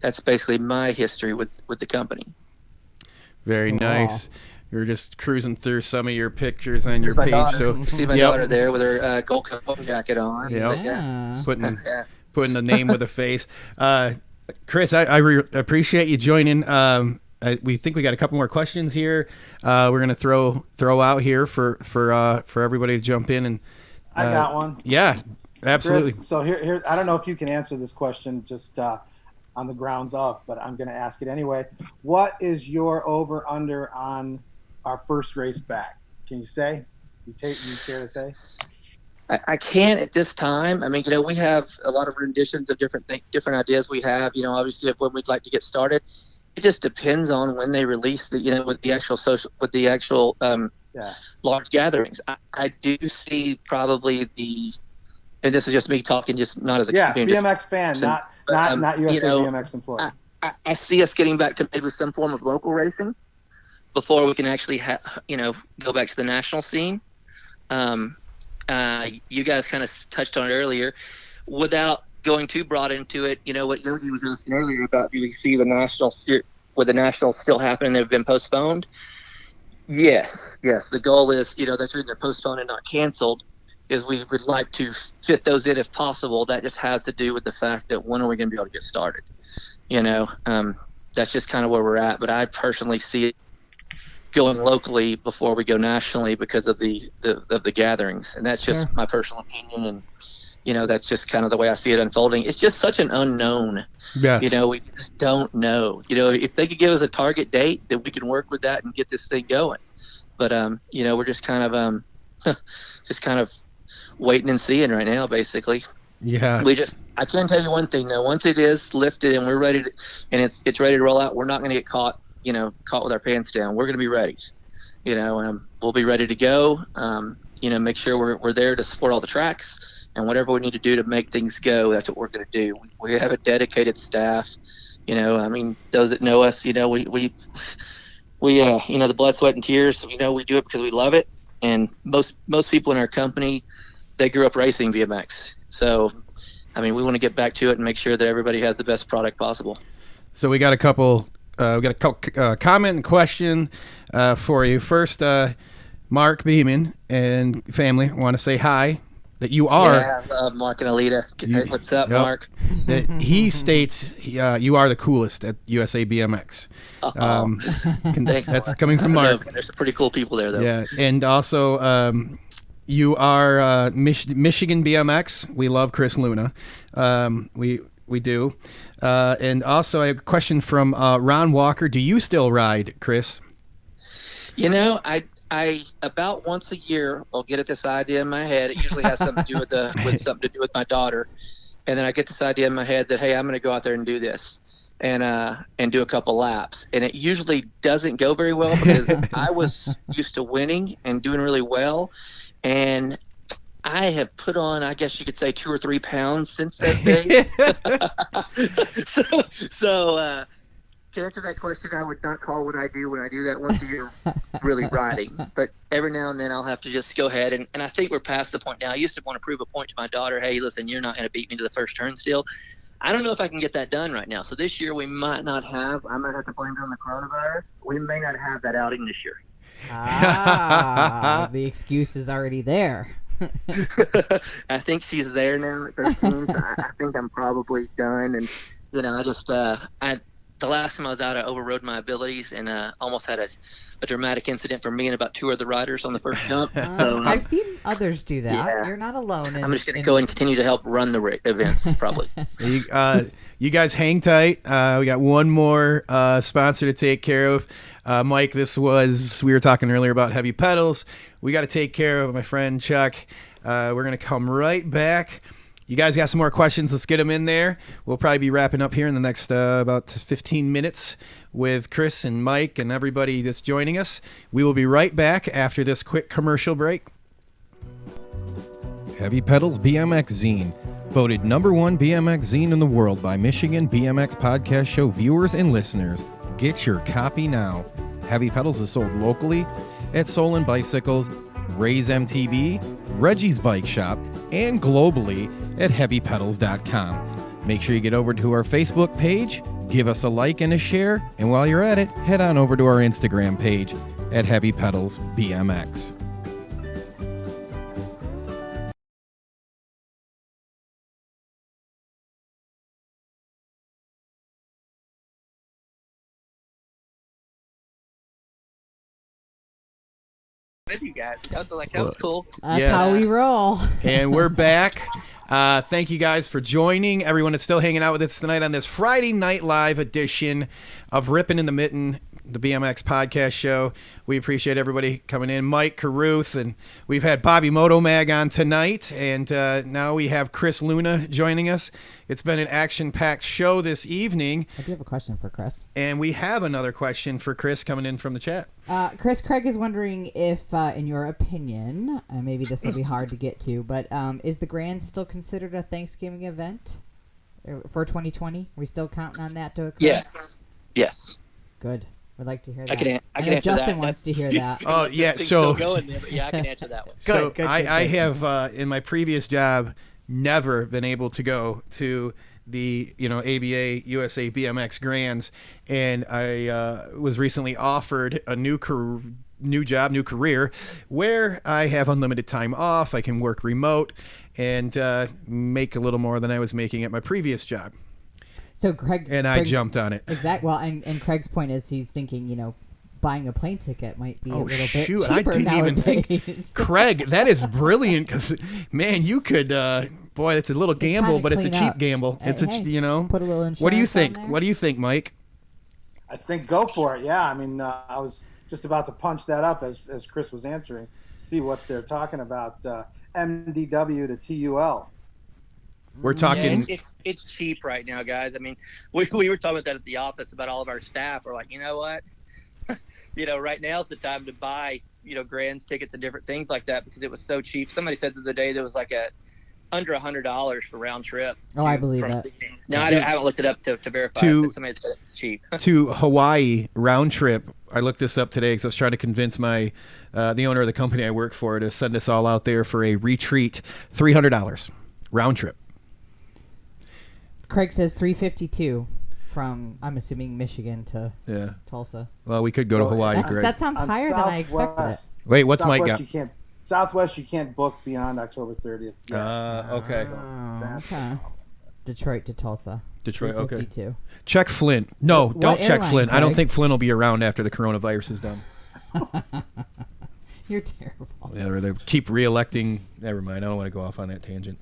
that's basically my history with the company. Very nice. You're just cruising through some of your pictures on your page. Daughter. So see my daughter there with her gold cup jacket on. Yeah, putting the name with a face. Chris, I appreciate you joining. We think we got a couple more questions here. We're gonna throw out here for everybody to jump in, and I got one. Yeah, absolutely. Chris, so here, I don't know if you can answer this question just on the grounds of, but I'm going to ask it anyway. What is your over under on our first race back? Can you say? You care to say? I can't at this time. I mean, we have a lot of renditions of different ideas we have, obviously of when we'd like to get started. It just depends on when they release with the actual large gatherings. I do see probably and this is just me talking, just not as a BMX fan, not USABMX employee. I see us getting back to maybe some form of local racing before we can actually go back to the national scene. You guys kind of touched on it earlier, without going too broad into it. What Yogi was asking earlier about, do we see the nationals still happening? They've been postponed. Yes. The goal is, that's either postponed and not canceled, is we would like to fit those in if possible. That just has to do with the fact that when are we going to be able to get started? That's just kind of where we're at. But I personally see it going locally before we go nationally because of the gatherings, and that's just my personal opinion. And that's just kind of the way I see it unfolding. It's just such an unknown. Yes. We just don't know. If they could give us a target date, that we can work with that and get this thing going. But we're just kind of waiting and seeing right now, basically. Yeah. I can tell you one thing though. Once it is lifted and we're ready to, and it's ready to roll out, we're not going to get caught with our pants down. We're going to be ready. We'll be ready to go. Make sure we're there to support all the tracks and whatever we need to do to make things go. That's what we're going to do. We have a dedicated staff. Those that know us, we the blood, sweat, and tears. We do it because we love it. And most people in our company, they grew up racing BMX. So, we want to get back to it and make sure that everybody has the best product possible. So we got a couple comment and question for you. First, Mark Beeman and family want to say hi. That you are. Yeah, I love Mark and Alita. What's up, Mark? That he states you are the coolest at USABMX. Thanks, that's Mark. coming from Mark. There's some pretty cool people there, though. Yeah, and also you are Michigan BMX. We love Chris Luna. We do. And also I have a question from Ron Walker. Do you still ride, Chris? I about once a year I'll get this idea in my head. It usually has something to do with my daughter, and then I get this idea in my head that hey, I'm going to go out there and do this, and do a couple laps. And it usually doesn't go very well because I was used to winning and doing really well, and I have put on, I guess you could say, 2 or 3 pounds since that day. So to answer that question, I would not call what I do when I do that once a year really riding. But every now and then I'll have to just go ahead. And I think we're past the point now. I used to want to prove a point to my daughter. Hey, listen, you're not going to beat me to the first turn still. I don't know if I can get that done right now. So this year I might have to blame it on the coronavirus. We may not have that outing this year. The excuse is already there. I think she's there now at 13. So I think I'm probably done. And, the last time I was out, I overrode my abilities and almost had a dramatic incident for me and about 2 other riders on the first jump. So I've seen others do that. Yeah. You're not alone. I'm just going to go and continue to help run the events, probably. You guys hang tight. We got one more sponsor to take care of. Mike, we were talking earlier about heavy pedals. We got to take care of my friend Chuck. We're going to come right back. You guys got some more questions? Let's get them in there. We'll probably be wrapping up here in the next about 15 minutes with Chris and Mike and everybody that's joining us. We will be right back after this quick commercial break. Heavy Pedals BMX Zine. Voted #1 BMX zine in the world by Michigan BMX Podcast Show viewers and listeners. Get your copy now. Heavy Pedals is sold locally at Solon Bicycles, Ray's MTB, Reggie's Bike Shop, and globally at heavypedals.com. Make sure you get over to our Facebook page, give us a like and a share, and while you're at it, head on over to our Instagram page at Heavy Pedals BMX. With you guys, that was cool. That's how we roll. And we're back. Thank you guys for joining. Everyone that's still hanging out with us tonight on this Friday Night Live edition of Rippin' in the Mitten, the BMX podcast show. We appreciate everybody coming in. Mike Carruth, and we've had Bobby Motomag on tonight, and now we have Chris Luna joining us. It's been an action-packed show this evening. I do have a question for Chris. And we have another question for Chris coming in from the chat. Chris, Craig is wondering if, in your opinion, maybe this will be hard to get to, but is the Grand still considered a Thanksgiving event for 2020? Are we still counting on that to occur? Yes. Good. I'd like to hear that. I can answer Justin that. wants to hear that. Oh, yeah. So going there, but yeah, I can answer that one. Good. I have, in my previous job, never been able to go to the ABA USA BMX Grands, and I was recently offered a new new job, new career, where I have unlimited time off. I can work remote and make a little more than I was making at my previous job. So Craig and I jumped on it. Exactly. Well, and Craig's point is he's thinking, buying a plane ticket might be a little bit cheaper I didn't nowadays. even think. Craig, that is brilliant because, man, you could. Boy, it's a little gamble, but it's a cheap gamble. It's put a little insurance. What do you think? On there. What do you think, Mike? I think go for it. Yeah, I mean, I was just about to punch that up as Chris was answering. See what they're talking about. MDW to TUL. We're talking. Yeah, it's cheap right now, guys. I mean, we were talking about that at the office about all of our staff. We're like, you know what? Right now's the time to buy, Grands tickets and different things like that because it was so cheap. Somebody said the other day there was like under $100 for round trip. I believe that. No, I haven't looked it up to verify it, but somebody said it's cheap. To Hawaii round trip. I looked this up today because I was trying to convince the owner of the company I work for to send us all out there for a retreat. $300 round trip. Craig says $352 from, I'm assuming, Michigan to Tulsa. Well, we could go to Hawaii, Greg. That sounds higher than I expected. Wait, what's Mike got? Southwest, you can't book beyond October 30th. Okay. Okay. Detroit to Tulsa. Detroit, okay. 52. Check Flynn. No, What don't check airline, Flynn. I don't Craig? think Flynn will be around after the coronavirus is done. You're terrible. Yeah, or they keep re-electing. Never mind. I don't want to go off on that tangent.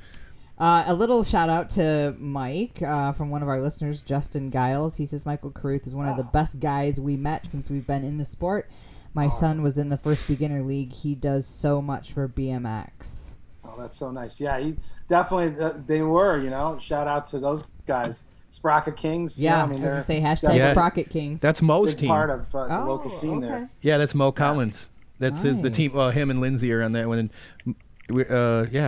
A little shout out to Mike from one of our listeners, Justin Giles. He says Michael Carruth is one of the best guys we met since we've been in the sport. My son was in the first beginner league. He does so much for BMX. Oh, that's so nice. Yeah, he definitely. They were. Shout out to those guys, Sprocket Kings. Yeah, I mean, I was to say hashtag Sprocket Kings. That's Mo's big team. part of the local scene there. Yeah, that's Mo Collins. That's the team. Him and Lindsay are on that one. And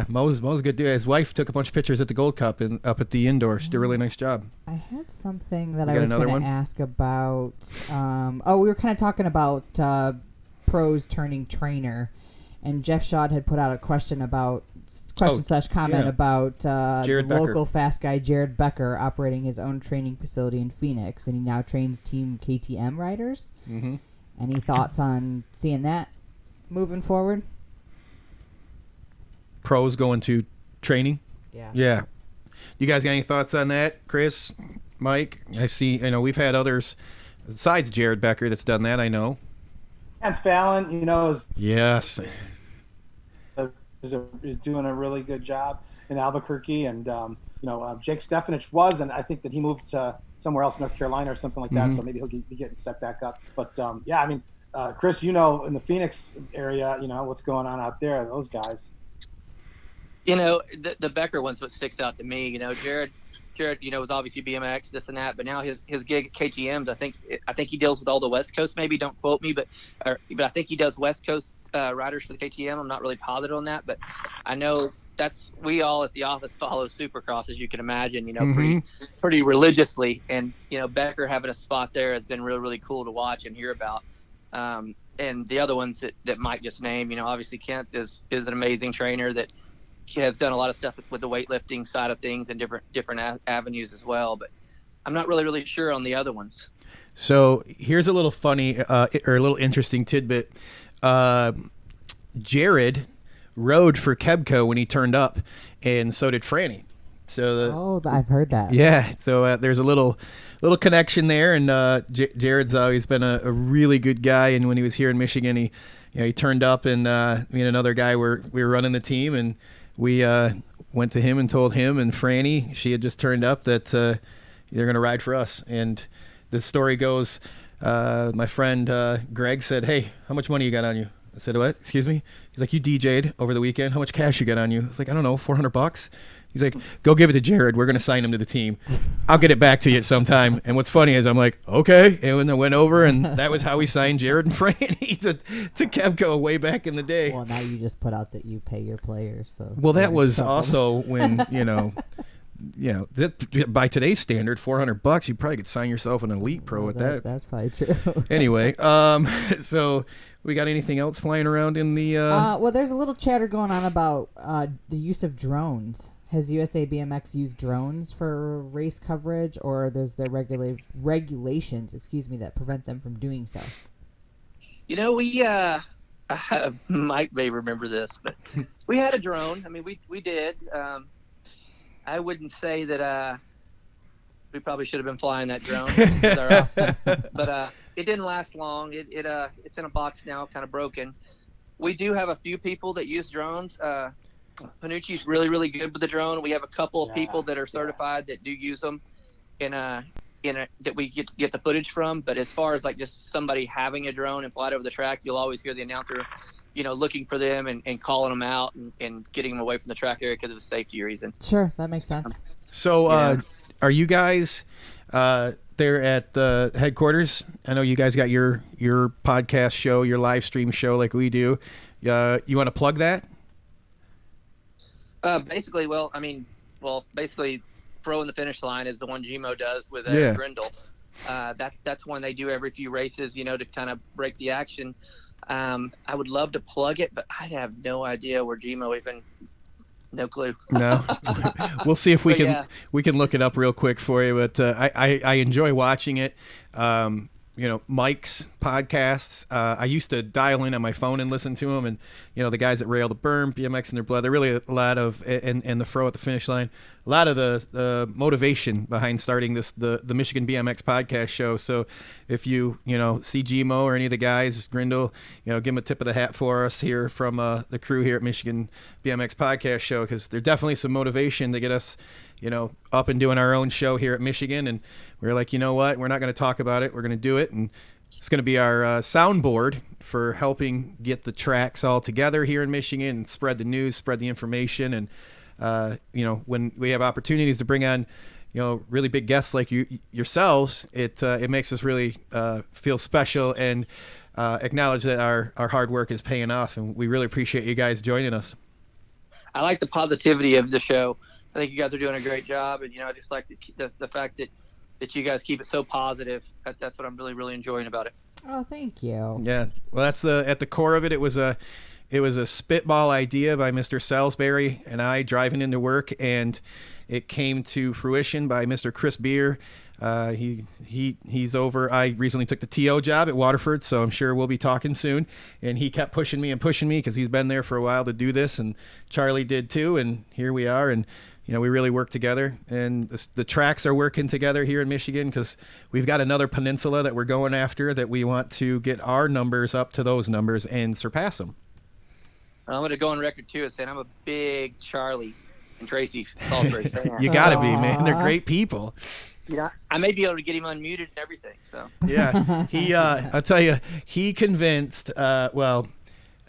Mo's a good dude. His wife took a bunch of pictures at the Gold Cup and up at the indoor. She did a really nice job. I had something that I was going to ask about. We were kind of talking about pros turning trainer, and Jeff Shaw had put out a question about comment about the local fast guy Jared Becker operating his own training facility in Phoenix, and he now trains Team KTM riders. Mm-hmm. Any thoughts on seeing that moving forward? Pros going to training? Yeah. You guys got any thoughts on that, Chris, Mike? I see, we've had others besides Jared Becker that's done that, I know. And Fallon, is yes, is doing a really good job in Albuquerque, and Jake Stefanich was, and I think that he moved to somewhere else, North Carolina or something like that. So maybe he'll be getting set back up. But I mean, Chris, in the Phoenix area, what's going on out there? Those guys. The Becker one's what sticks out to me. Jared, was obviously BMX, this and that, but now his gig at KTM's, I think he deals with all the West Coast. Maybe don't quote me, but I think he does West Coast riders for the KTM. I'm not really positive on that, but I know we all at the office follow Supercross, as you can imagine. Pretty religiously, and Becker having a spot there has been really, really cool to watch and hear about. And the other ones that Mike just named, obviously Kent is an amazing trainer that has done a lot of stuff with the weightlifting side of things and different avenues as well, but I'm not really sure on the other ones. So here's a little funny or a little interesting tidbit. Jared rode for Kebco when he turned up, and so did Franny. So I've heard that. Yeah, so there's a little connection there, and Jared's always been a really good guy. And when he was here in Michigan, he turned up, and me and another guy we were running the team, and we went to him and told him and Franny, she had just turned up, that they're going to ride for us. And the story goes, my friend Greg said, "Hey, how much money you got on you?" I said, "What? Excuse me?" He's like, "You DJ'd over the weekend. How much cash you got on you?" I was like, "I don't know, $400. He's like, "Go give it to Jared. We're going to sign him to the team. I'll get it back to you at some time." And what's funny is I'm like, "Okay." And when I went over, and that was how we signed Jared and Franny to Kebco way back in the day. Well, now you just put out that you pay your players. So well, that was also when, by today's standard, $400, you probably could sign yourself an elite pro with that. That's probably true. Anyway, so we got anything else flying around in the... well, there's a little chatter going on about the use of drones. Has USABMX used drones for race coverage, or there's there regulations, that prevent them from doing so? You know, we Mike may remember this, but we had a drone. I mean, we did. I wouldn't say that we probably should have been flying that drone, but it didn't last long. It's in a box now, kind of broken. We do have a few people that use drones. Panucci's really, really good with the drone. We have a couple of people that are certified that do use them that we get the footage from. But as far as like just somebody having a drone and fly over the track, you'll always hear the announcer, looking for them and calling them out and getting them away from the track area because of a safety reason. Sure, that makes sense. So, are you guys there at the headquarters? I know you guys got your podcast show, your live stream show like we do. You want to plug that? Basically, basically, Pro in the Finish Line is the one GMO does with Grindle. That's one they do every few races, to kind of break the action. I would love to plug it, but I have no idea where GMO even. No clue. No, we'll see if we can look it up real quick for you. But I enjoy watching it. Mike's podcasts. I used to dial in on my phone and listen to them, and the guys at Rail to Berm, BMX in Their Blood. They're really a lot of and the Fro at the Finish Line. A lot of the motivation behind starting the Michigan BMX podcast show. So if you see GMO or any of the guys, Grindle, give them a tip of the hat for us here from the crew here at Michigan BMX podcast show, because there's definitely some motivation to get us up and doing our own show here at Michigan. And we're like, you know what? We're not going to talk about it. We're going to do it. And it's going to be our soundboard for helping get the tracks all together here in Michigan and spread the news, spread the information. And, when we have opportunities to bring on, really big guests like yourselves, it makes us really feel special and acknowledge that our hard work is paying off. And we really appreciate you guys joining us. I like the positivity of the show. I think you guys are doing a great job, and I just like the fact that you guys keep it so positive. That's what I'm really, really enjoying about it. Oh, thank you. Yeah, well, that's at the core of it. It was a spitball idea by Mr. Salisbury and I driving into work, and it came to fruition by Mr. Chris Beer. He's over. I recently took the TO job at Waterford, so I'm sure we'll be talking soon. And he kept pushing me because he's been there for a while to do this, and Charlie did too. And here we are, and we really work together, and the tracks are working together here in Michigan because we've got another peninsula that we're going after that we want to get our numbers up to those numbers and surpass them. I'm going to go on record too as saying I'm a big Charlie and Tracy Salisbury fan. You got to be, man. They're great people. I may be able to get him unmuted and everything. So yeah, I'll tell you, he convinced.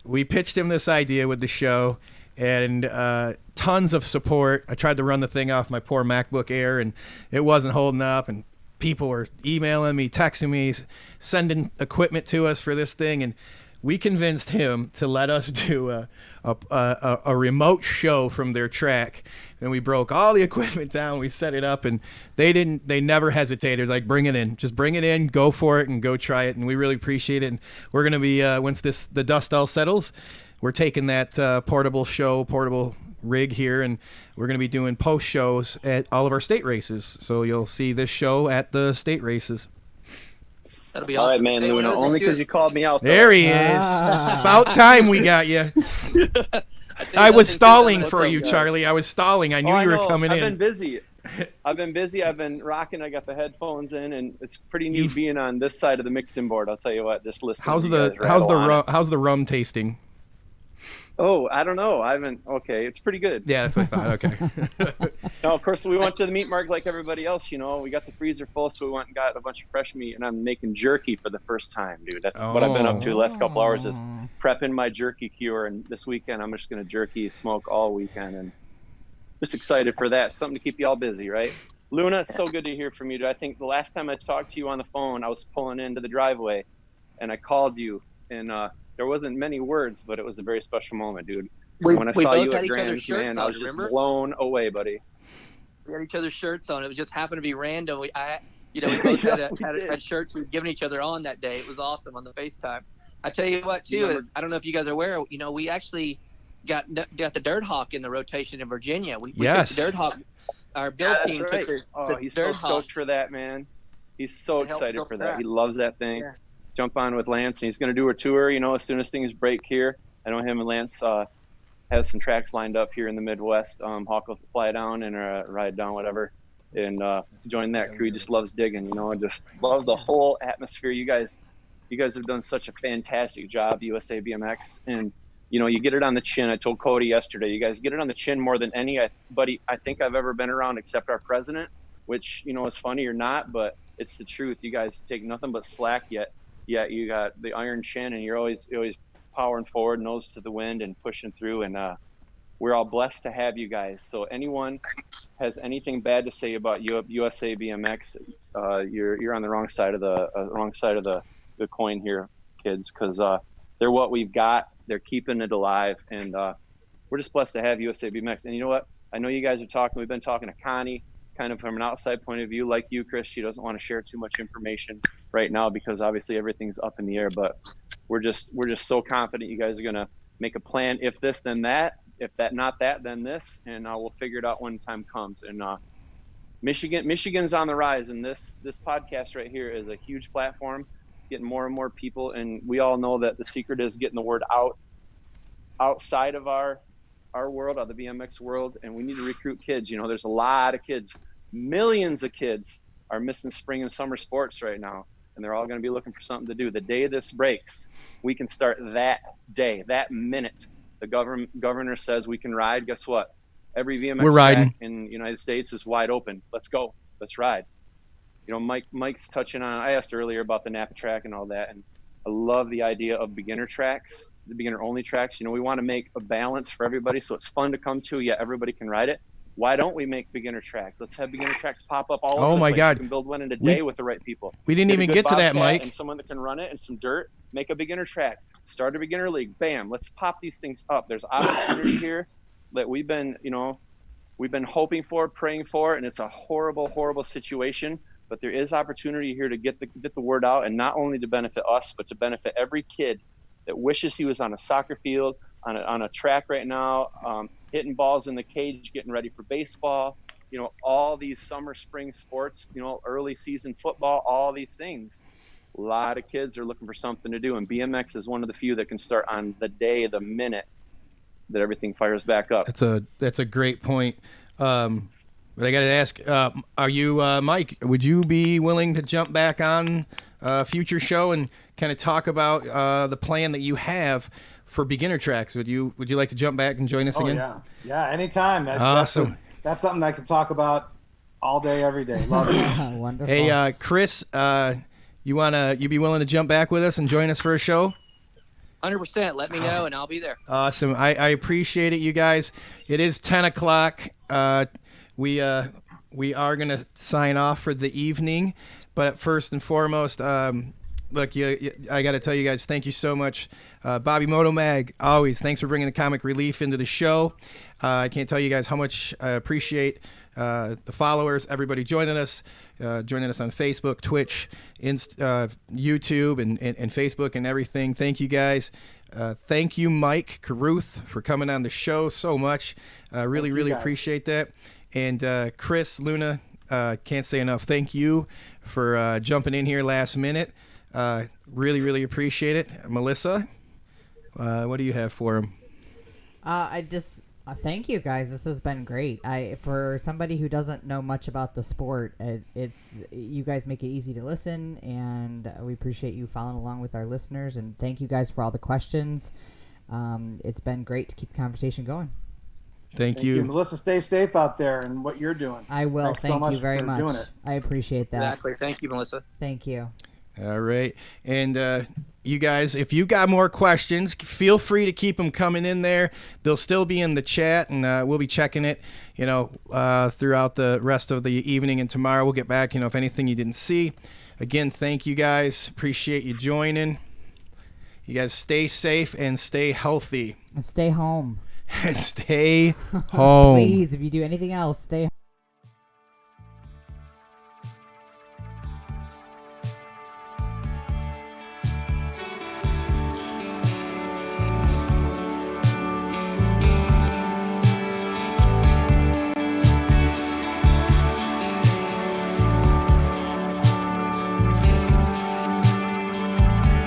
We pitched him this idea with the show, and tons of support. I tried to run the thing off my poor MacBook Air, and it wasn't holding up. And people were emailing me, texting me, sending equipment to us for this thing, and we convinced him to let us do a remote show from their track. And we broke all the equipment down. We set it up, and they never hesitated. Like, bring it in, just bring it in, go for it, and go try it. And we really appreciate it. And we're gonna be once the dust all settles, we're taking that portable rig here, and we're gonna be doing post shows at all of our state races. So you'll see this show at the state races. That'll be all right, man, Luna. Only because you called me out. There he is. About time we got you. I was stalling for you, Charlie. I was stalling. I knew you were coming in. I've been busy. I've been rocking. I got the headphones in, and it's pretty neat being on this side of the mixing board. I'll tell you what. Just listening. How's the rum tasting? Oh, I don't know. I haven't. Okay, it's pretty good. Yeah, that's what I thought. Okay. No, of course, we went to the meat market like everybody else. We got the freezer full, so we went and got a bunch of fresh meat, and I'm making jerky for the first time, dude. That's what I've been up to the last couple hours, is prepping my jerky cure. And this weekend, I'm just gonna jerky smoke all weekend, and just excited for that. Something to keep you all busy, right? Luna, it's so good to hear from you, dude. I think the last time I talked to you on the phone, I was pulling into the driveway, and I called you, and there wasn't many words, but it was a very special moment, dude. When I saw you at Grand's, man, I was just blown away, buddy. We had each other's shirts on. It was just happened to be random. We both had shirts we'd given each other on that day. It was awesome on the FaceTime. I tell you what, too, is I don't know if you guys are aware. We actually got the Dirt Hawk in the rotation in Virginia. We took the Dirt Hawk. Our build team took the he's Dirt so stoked for that, man. He's so excited for that. He loves that thing. Yeah. jump on with Lance, and he's going to do a tour, as soon as things break here. I know him and Lance have some tracks lined up here in the Midwest. Hawk will fly down and ride down, whatever, and join that crew. He just loves digging, just love the whole atmosphere. You guys have done such a fantastic job, USA BMX, and you get it on the chin. I told Cody yesterday, you guys get it on the chin more than anybody I think I've ever been around, except our president, which is funny or not, but it's the truth. You guys take nothing but slack, yet you got the iron chin, and you're always powering forward, nose to the wind, and pushing through. And we're all blessed to have you guys. So anyone has anything bad to say about USA BMX, you're on the wrong side of the coin here, kids, because they're what we've got. They're keeping it alive, and we're just blessed to have USA BMX. And you know what? I know you guys are talking. We've been talking to Connie, kind of from an outside point of view, like you, Chris. She doesn't want to share too much information right now because obviously everything's up in the air. But we're just so confident you guys are gonna make a plan. If this, then that. If that, not that, then this. And we'll figure it out when time comes. And Michigan's on the rise, and this podcast right here is a huge platform, getting more and more people. And we all know that the secret is getting the word out outside of our world, of the BMX world. And we need to recruit kids. There's a lot of kids, millions of kids are missing spring and summer sports right now, and they're all going to be looking for something to do. The day this breaks, we can start that day, that minute. The governor says we can ride. Guess what? Every VMX track in the United States is wide open. Let's go. Let's ride. Mike's touching on, I asked earlier about the Napa track and all that, and I love the idea of beginner tracks, the beginner only tracks. We want to make a balance for everybody, so it's fun to come to, yet everybody can ride it. Why don't we make beginner tracks? Let's have beginner tracks pop up all over the place. My God. You can build one in a day with the right people. We didn't even get to that, Mike. And someone that can run it and some dirt, make a beginner track. Start a beginner league. Bam. Let's pop these things up. There's opportunity here that we've been hoping for, praying for, and it's a horrible, horrible situation. But there is opportunity here to get the word out, and not only to benefit us, but to benefit every kid that wishes he was on a soccer field, on a track right now, hitting balls in the cage, getting ready for baseball, all these summer, spring sports, early season football, all these things. A lot of kids are looking for something to do, and BMX is one of the few that can start on the day, the minute that everything fires back up. That's a great point. But I got to ask, are you, Mike, would you be willing to jump back on a future show and kind of talk about the plan that you have for beginner tracks? Would you like to jump back and join us again? Yeah, anytime. Awesome. That's something I could talk about all day, every day. Love it. Wonderful. Hey, Chris, you be willing to jump back with us and join us for a show? 100%. Let me know, and I'll be there. Awesome. I appreciate it, you guys. It is 10 o'clock. We are going to sign off for the evening. But first and foremost, look, I got to tell you guys, thank you so much. Bobby Motomag, always, thanks for bringing the comic relief into the show. I can't tell you guys how much I appreciate the followers, everybody joining us on Facebook, Twitch, YouTube, and Facebook and everything. Thank you guys. Thank you, Mike Carruth, for coming on the show so much. Really appreciate that. And Chris, Luna, can't say enough. Thank you for jumping in here last minute. Really appreciate it. Melissa, what do you have for him? Thank you guys. This has been great. For somebody who doesn't know much about the sport, it's you guys make it easy to listen, and we appreciate you following along with our listeners. And thank you guys for all the questions. It's been great to keep the conversation going. Thank you, Melissa. Stay safe out there and what you're doing. I will. Thanks Thank so much you very for much. doing it. I appreciate that. Exactly. Thank you, Melissa. Thank you. All right. And you guys, if you got more questions, feel free to keep them coming in there. They'll still be in the chat, and we'll be checking it, throughout the rest of the evening. And tomorrow we'll get back, if anything you didn't see. Again, thank you guys. Appreciate you joining. You guys stay safe and stay healthy. And stay home. And stay home. Please, if you do anything else, stay home.